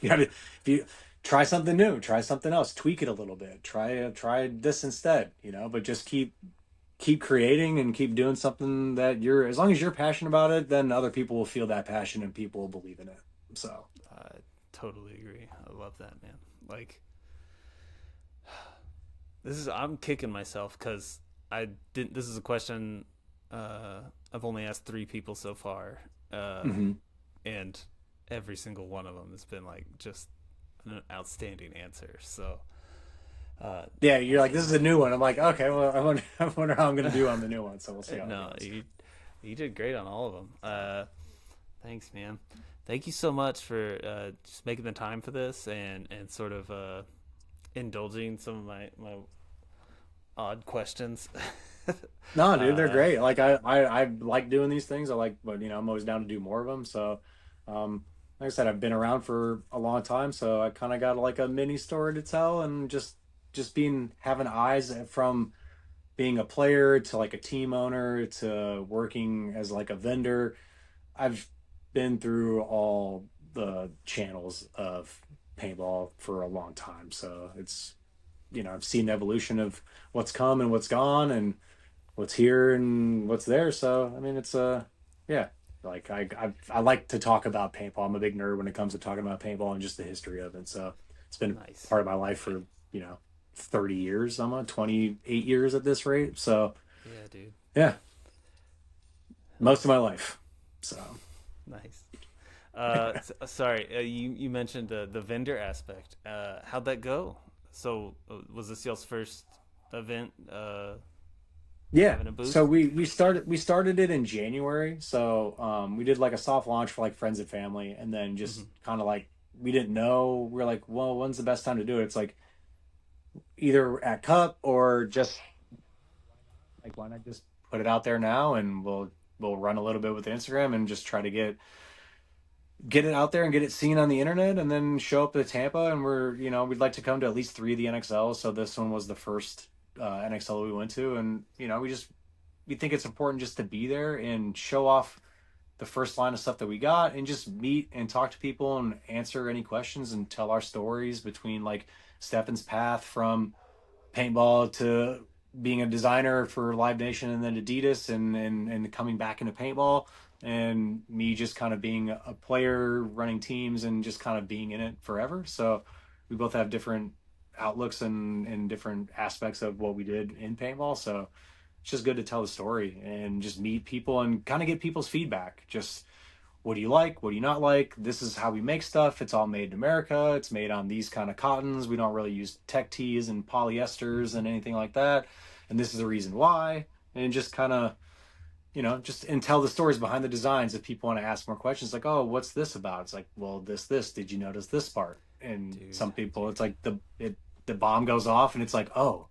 you gotta, if you try something new, try something else, tweak it a little bit, try this instead, but just keep creating and keep doing something that as long as you're passionate about it, then other people will feel that passion and people will believe in it. So, I totally agree. I love that, man. Like this is I'm kicking myself because I didn't. This is a question uh, I've only asked three people so far, uh, mhm. and every single one of them has been like just an outstanding answer. So uh, Yeah, you're like, this is a new one. I'm like, okay, well, I wonder how I'm going to do on the new one. So we'll see how it no, goes. you did great on all of them. Thanks, man. Thank you so much for just making the time for this and sort of indulging some of my odd questions. No, dude, they're uh, great. Like I like doing these things. I like, but I'm always down to do more of them. So, like I said, I've been around for a long time, so I kind of got like a mini story to tell, and just being having eyes from being a player to like a team owner to working as like a vendor. I've been through all the channels of paintball for a long time. So it's, I've seen the evolution of what's come and what's gone and what's here and what's there. So, I mean, yeah, like I like to talk about paintball. I'm a big nerd when it comes to talking about paintball and just the history of it. So it's been Nice. part of my life for, 30 years. I'm on 28 years at this rate. So Yeah, dude. yeah, Hell most of my life. So nice. Sorry, you mentioned the vendor aspect. How'd that go? So, was this y'all's first event yeah. having a So booth? we started it in January. So we did like a soft launch for like friends and family, and then Hmm. just kind of like we didn't know. We're like, well, when's the best time to do it? It's like either at Cup or just like why not just put it out there now, and we'll run a little bit with Instagram and just try to get it out there and get it seen on the internet, and then show up at Tampa. And we'd like to come to at least three of the NXLs. So this one was the first NXL we went to, and we think it's important just to be there and show off the first line of stuff that we got, and just meet and talk to people and answer any questions and tell our stories between like Stefan's path from paintball to being a designer for Live Nation and then Adidas, and coming back into paintball, and me just kind of being a player running teams and just kind of being in it forever. So we both have different outlooks and different aspects of what we did in paintball. So it's just good to tell the story and just meet people and kind of get people's feedback. Just what do you like? What do you not like? This is how we make stuff. It's all made in America. It's made on these kind of cottons. We don't really use tech tees and polyesters and anything like that. And this is the reason why. And just kind of, just and tell the stories behind the designs if people want to ask more questions like, oh, what's this about? It's like, well, this, did you notice this part? And Dude. some people, it's like the bomb goes off and it's like, oh,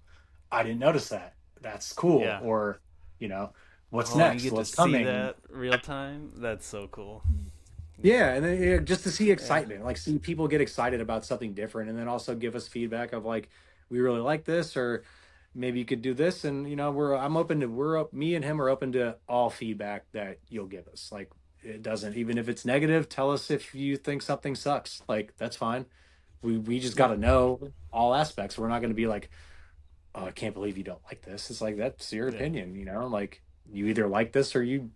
I didn't notice that. That's cool. Yeah. Or, you know, what's Oh, you next? get to What's see coming? that real time. That's so cool. Yeah, and then just to see Yeah. excitement, like see people get excited about something different, and then also give us feedback of like, we really like this, or maybe you could do this, and I'm open to me and him are open to all feedback that you'll give us. Like it doesn't even if it's negative, tell us if you think something sucks. Like that's fine. We just got Yeah. to know all aspects. We're not going to be like, oh, I can't believe you don't like this. It's like that's your Yeah. opinion, like you either like this or you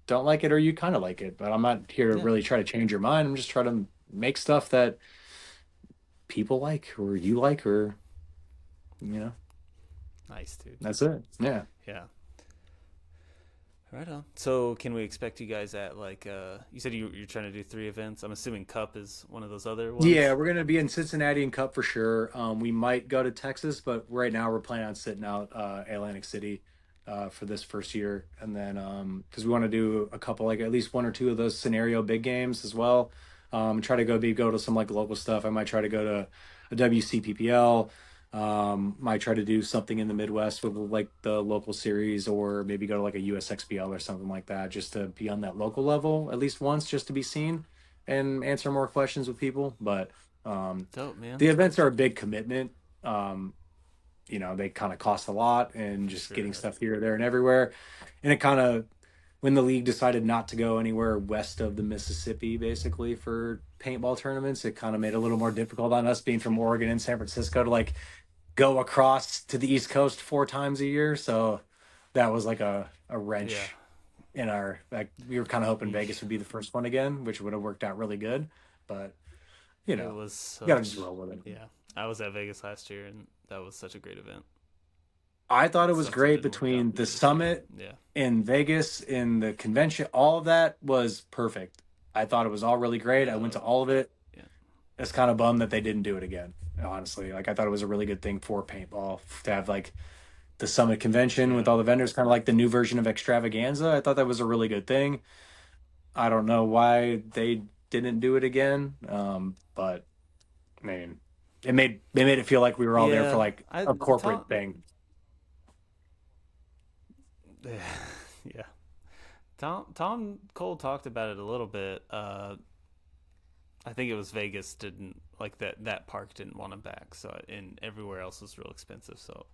don't like it or you kind of like it. But I'm not here to Yeah. really try to change your mind. I'm just trying to make stuff that people like or you like, or you know, Nice, dude. that's it. Yeah. Yeah. Right on. So, can we expect you guys at like you said you're trying to do three events. I'm assuming Cup is one of those other Yeah, ones. we're gonna be in Cincinnati and Cup for sure. We might go to Texas, but right now we're planning on sitting out Atlantic City for this first year, and then because we want to do a couple, like at least one or two of those scenario big games as well. Try to go to some like local stuff. I might try to go to a WCPPL. Might try to do something in the Midwest with like the local series, or maybe go to like a USXBL or something like that, just to be on that local level at least once, just to be seen and answer more questions with people. But Dope, man. the events are a big commitment. Um, they kind of cost a lot, and For just getting sure. stuff here, there, and everywhere. And it kind of, when the league decided not to go anywhere west of the Mississippi, basically for paintball tournaments, it kind of made it a little more difficult on us being from Oregon and San Francisco to like go across to the East Coast 4 times a year. So that was like a Yeah. wrench in our, like, we were kind of hoping Vegas Yeesh. would be the first one again, which would have worked out really good. But you It know, was you gotta just such. roll with it. Yeah. I was at Vegas last year, and that was such a great event. I thought it was Sucks it great didn't work out between the this year. summit Yeah. in Vegas and the convention. All of that was perfect. I thought it was all really great. I went to The all of it. yeah. It's kind of bummed that they didn't do it again. Honestly, like I thought it was a really good thing for paintball to have like the summit convention with Yeah. all the vendors, kind of like the new version of Extravaganza. I thought that was a really good thing. I don't know why they didn't do it again, but I mean, they made it feel like we were all there for Yeah. like I a corporate Tom. thing. Yeah. Tom Cole talked about it a little bit. I think it was Vegas didn't like that park didn't want him back. So and everywhere else was real expensive. So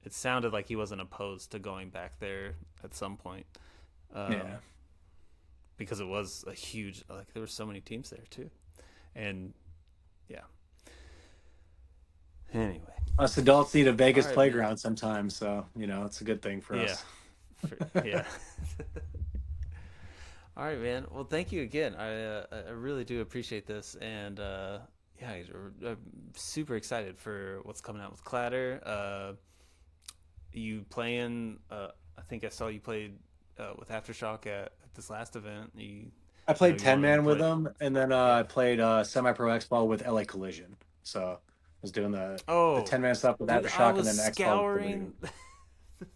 it sounded like he wasn't opposed to going back there at some point. Yeah. Because it was a huge, like there were so many teams there too. And yeah. Anyway. Us adults need a Vegas All right, playground man. sometimes, so it's a good thing for Yeah. us. Yeah. All right, man. Well, thank you again. I really do appreciate this, and yeah, I'm super excited for what's coming out with Clatter. You playing? I think I saw you played with Aftershock at this last event. I I know played you 10 wanted to man with play. them, and then Yeah. I played semi-pro X ball with LA Collision. So I was doing the Oh, 10 man stuff with dude, I Aftershock, and was then X ball with Collision. scouring.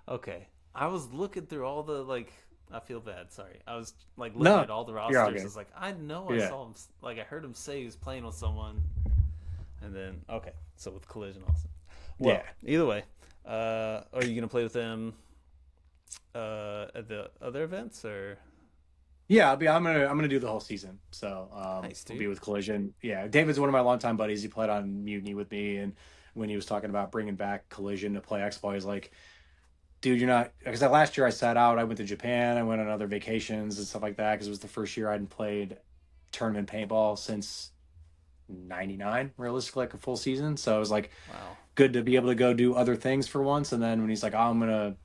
Okay, I was looking through all the like. I feel bad. Sorry, I was like looking No, at all the you're all rosters. I good. was like, I know I Yeah. saw him. Like I heard him say he was playing with someone, and then okay, so with Collision also. Yeah. Well, either way, are you gonna play with them at the other events or? Yeah, I'm gonna do the whole season. So Nice, we'll be dude. with Collision. Yeah, David's one of my longtime buddies. He played on Mutiny with me, and when he was talking about bringing back Collision to play X ball, he's like, dude, you're not, because last year I sat out. I went to Japan. I went on other vacations and stuff like that because it was the first year I hadn't played tournament paintball since '99, realistically, like a full season. So it was like Wow. good to be able to go do other things for once. And then when he's like, oh, I'm gonna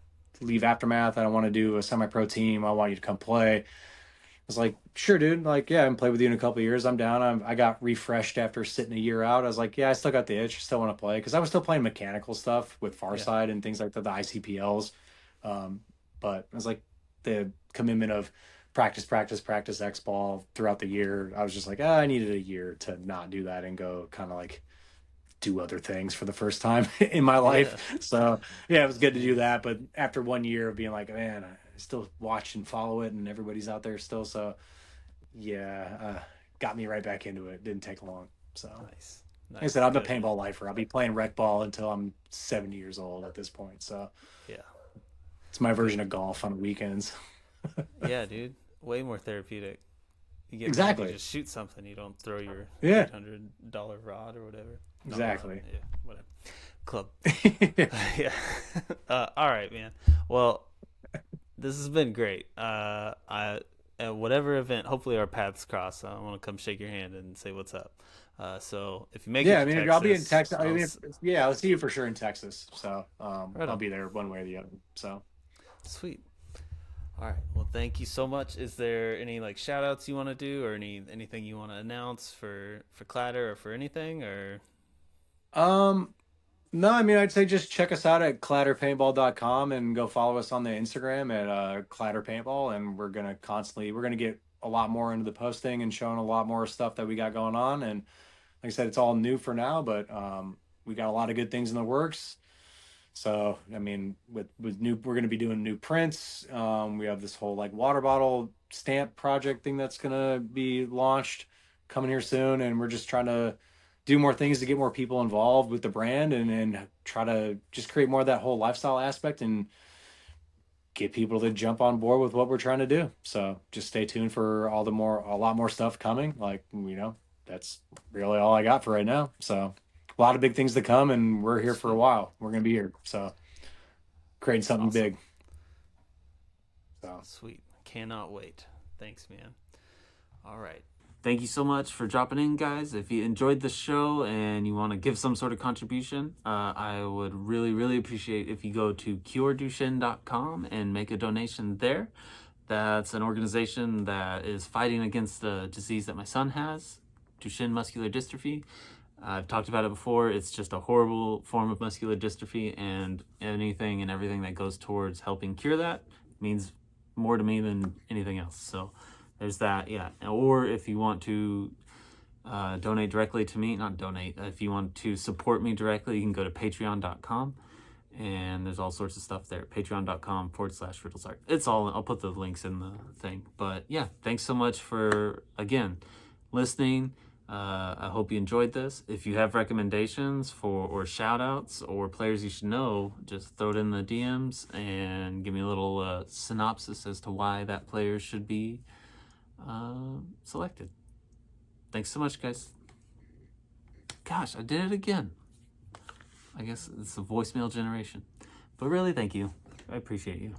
leave Aftermath, I don't want to do a semi-pro team. I want you to come play. I was like, sure, dude. Like, yeah, I haven't played with you in a couple of years. I'm down. I got refreshed after sitting a year out. I was like, yeah, I still got the itch. Still want to play because I was still playing mechanical stuff with Yeah. Farside and things like that, the ICPLs. Um, but it was like the commitment of practice, practice, practice X ball throughout the year. I was just like, I needed a year to not do that and go kind of like do other things for the first time in my Yeah. life. So yeah, it was good to do Jeez. that. But after 1 year of being like, man, I still watch and follow it, and everybody's out there still. So yeah, got me right back into it. Didn't take long. So Nice. like I Nice. said, I'm a Good, man. paintball lifer. I'll be playing rec ball until I'm 70 years old at this point. So Yeah. it's my Good. version of golf on weekends. Yeah, dude. Way more therapeutic. You get mad, you Exactly. just shoot something. You don't throw your Yeah, $800 rod or whatever. Not rod. exactly. Yeah, whatever. Club. Yeah. All right, man. Well, this has been great. I at whatever event, hopefully our paths cross. I want to come shake your hand and say what's up. So if you make it Yeah, I to mean, I'll be in Texas, Texas. I mean, yeah, I'll see you for sure in Texas. So right I'll on. be there one way or the other. So Sweet. All right. Well, thank you so much. Is there any like shout outs you want to do or anything you want to announce for Clatter or for anything or um, no, I mean, I'd say just check us out at clatterpaintball.com and go follow us on the Instagram at clatterpaintball. And we're gonna get a lot more into the posting and showing a lot more stuff that we got going on. And like I said, it's all new for now, but we got a lot of good things in the works. So I mean, with new, we're going to be doing new prints. We have this whole like water bottle stamp project thing that's going to be launched coming here soon, and we're just trying to do more things to get more people involved with the brand and try to just create more of that whole lifestyle aspect and get people to jump on board with what we're trying to do. So just stay tuned for a lot more stuff coming. Like, that's really all I got for right now. So a lot of big things to come, and we're here for a sweet. while. We're going to be here. So creating something Awesome. big. So Sweet. Cannot wait. Thanks, man. All right. Thank you so much for dropping in, guys. If you enjoyed the show and you want to give some sort of contribution, I would really, really appreciate if you go to cureduchenne.com and make a donation there. That's an organization that is fighting against the disease that my son has, Duchenne Muscular Dystrophy. I've talked about it before. It's just a horrible form of muscular dystrophy, and anything and everything that goes towards helping cure that means more to me than anything else. So there's that, yeah. Or if you want to donate directly to me, not donate, if you want to support me directly, you can go to patreon.com. And there's all sorts of stuff there. Patreon.com/RiddlesArt. It's all, I'll put the links in the thing. But yeah, thanks so much for, again, listening. I hope you enjoyed this. If you have recommendations or shout outs or players you should know, just throw it in the DMs and give me a little synopsis as to why that player should be selected. Thanks so much, guys. Gosh, I did it again. I guess it's a voicemail generation. But really, thank you. I appreciate you.